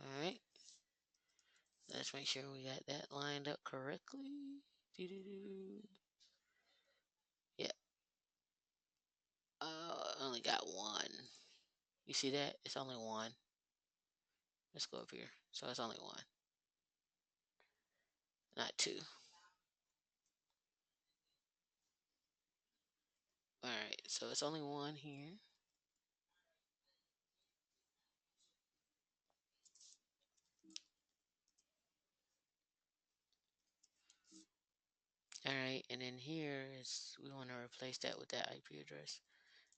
All right. Let's make sure we got that lined up correctly. Doo-doo-doo. Yeah. Only got one. You see that? It's only one. Let's go up here. So it's only one, not two. All right. So it's only one here. All right. And then here is we want to replace that with that IP address.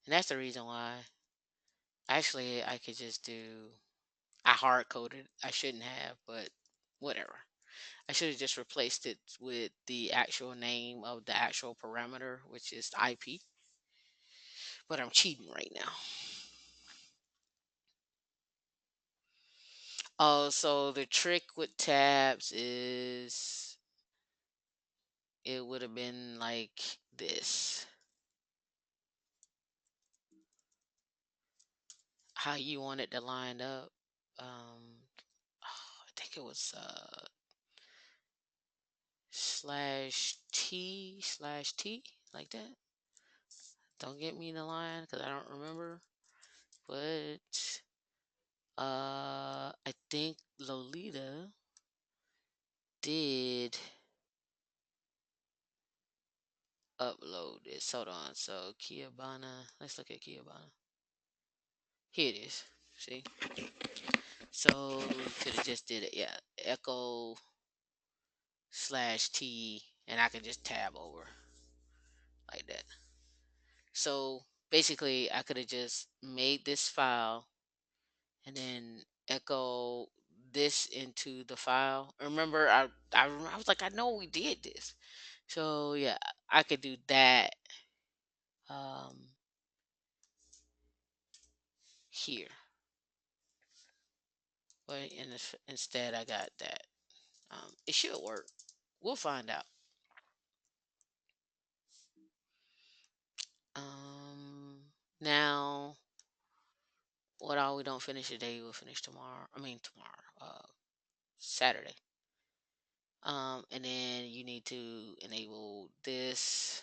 And that's the reason why. Actually, I could just do. I hard coded. I shouldn't have, but whatever. I should have just replaced it with the actual name of the actual parameter, which is IP. But I'm cheating right now. Oh, so the trick with tabs is it would have been like this. How you want it to line up. I think it was /T/T like that. Don't get me in the line because I don't remember. But I think Lolita did upload this. Hold on. So Kiabana. Let's look at Kiabana. Here it is. See? So we could have just did it. Yeah. Echo/T, and I could just tab over like that. So basically, I could have just made this file and then echo this into the file. Remember, I was like, I know we did this. So yeah, I could do that um, here. But instead, I got that. It should work. We'll find out. Um, Now, what all we don't finish today, we'll finish tomorrow. I mean tomorrow, Saturday. And then you need to enable this.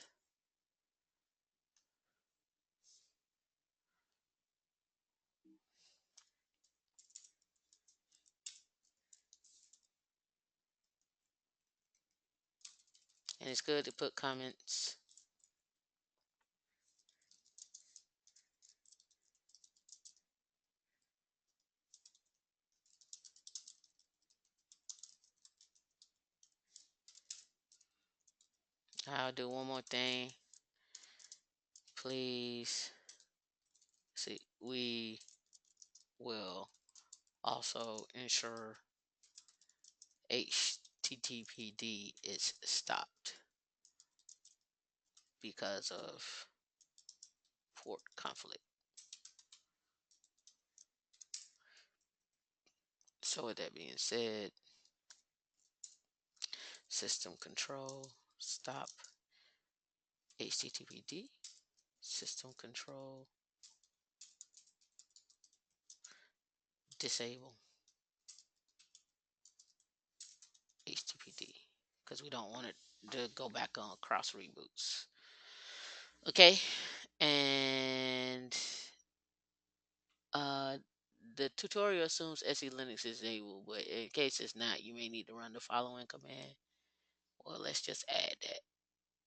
And it's good to put comments. I'll do one more thing. Please see, we will also ensure HTTPD is stopped because of port conflict. So with that being said, system control stop HTTPD, system control disable HTTPD because we don't want it to go back on cross reboots. Okay, and uh, the tutorial assumes SE Linux is enabled, but in case it's not, you may need to run the following command. Well, let's just add that.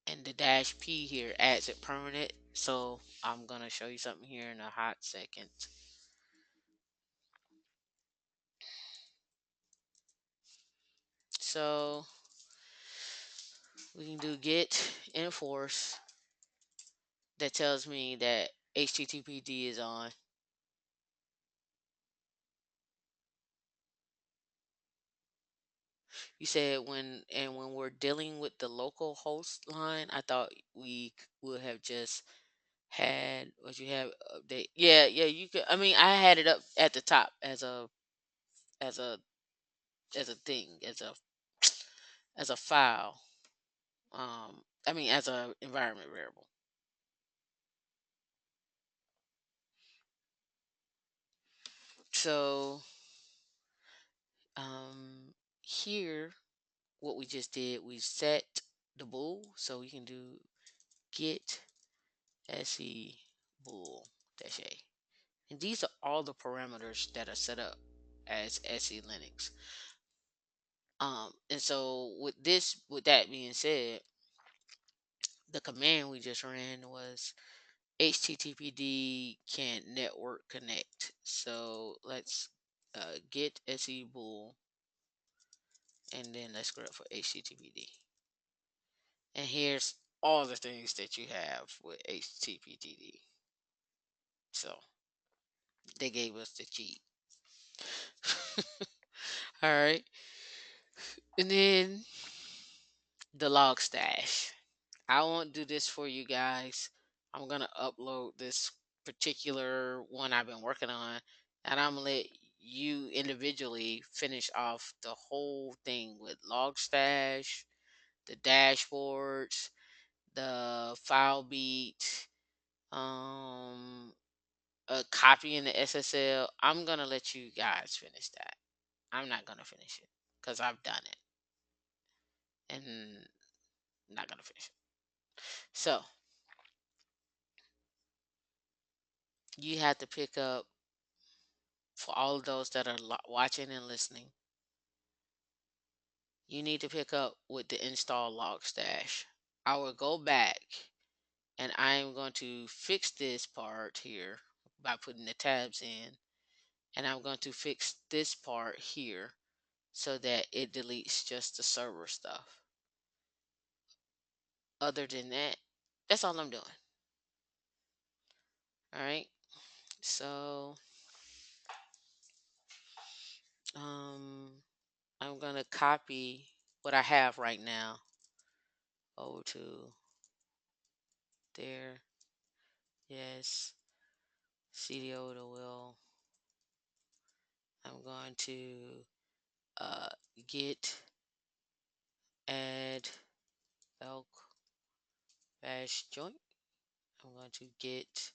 And the -P here adds it permanent. So I'm going to show you something here in a hot second. So we can do git enforce that tells me that HTTPD is on. You said when we're dealing with the local host line, I thought we would have just had what you have update. Yeah, yeah, you could. I mean, I had it up at the top as a as a thing as a file. I mean, as a environment variable. So here, what we just did, we set the bool, so we can do git se bool dash a. And these are all the parameters that are set up as SE Linux. And so with that being said, the command we just ran was HTTPD can't network connect. So let's get SE bool and then let's grab for HTTPD. And here's all the things that you have with HTTPD. So they gave us the cheat. All right. And then the log stash. I won't do this for you guys. I'm going to upload this particular one I've been working on. And I'm going to let you individually finish off the whole thing with Logstash, the dashboards, the file beat, um, a copy in the SSL. I'm gonna let you guys finish that. I'm not gonna finish it because I've done it and not gonna finish it. So you have to pick up for all of those that are watching and listening. You need to pick up with the install Logstash. I will go back and I'm going to fix this part here by putting the tabs in, and I'm going to fix this part here so that it deletes just the server stuff. Other than that, that's all I'm doing. All right. So, um, I'm gonna copy what I have right now over to there. Yes, CDO to will. I'm going to uh, git add elk bash joint. I'm going to git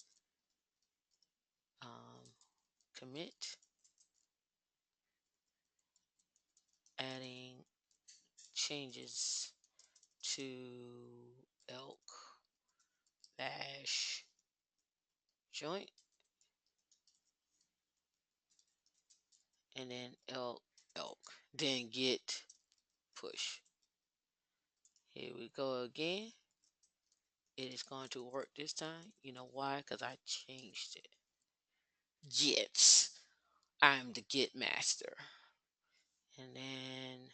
commit adding changes to elk bash joint, and then elk, then git push. Here we go again. It is going to work this time. You know why? Because I changed it. Gits. I'm the git master. And then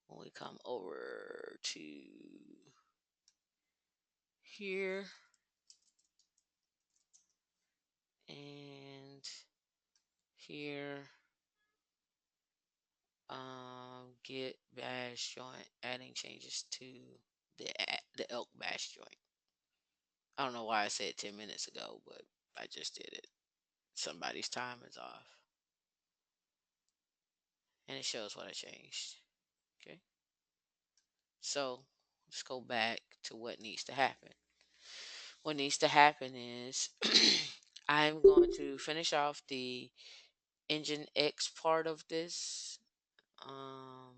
when we come over to here and here, git bash joint, adding changes to the elk bash joint. I don't know why I said 10 minutes ago, but I just did it. Somebody's time is off. And it shows what I changed. Okay. So let's go back to what needs to happen. What needs to happen is I'm going to finish off the nginx part of this. Um,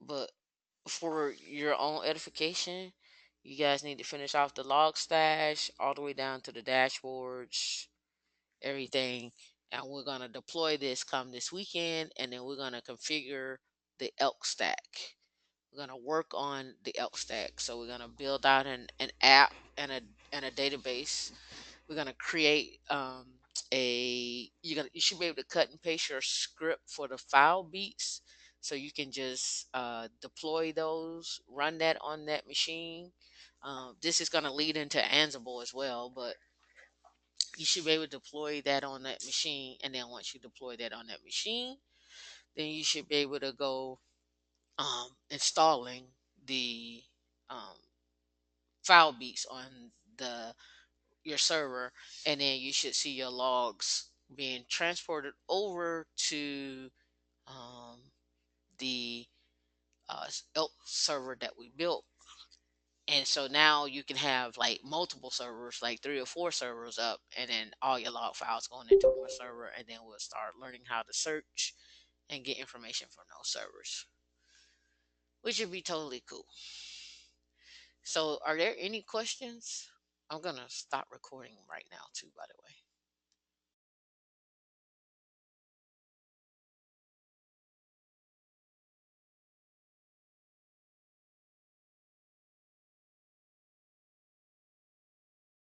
but for your own edification, you guys need to finish off the log stash all the way down to the dashboards, everything. And we're going to deploy this come this weekend, and then we're going to configure the ELK stack. We're going to work on the ELK stack. So we're going to build out an app and a database. We're going to create you should be able to cut and paste your script for the file beats, so you can just deploy those, run that on that machine. This is going to lead into Ansible as well, but you should be able to deploy that on that machine. And then once you deploy that on that machine, then you should be able to go installing the um, file beats on the your server, and then you should see your logs being transported over to um, the ELK server that we built. And so now you can have like multiple servers, like 3 or 4 servers up, and then all your log files going into one server, and then we'll start learning how to search and get information from those servers, which would be totally cool. So, are there any questions? I'm gonna stop recording right now, too, by the way.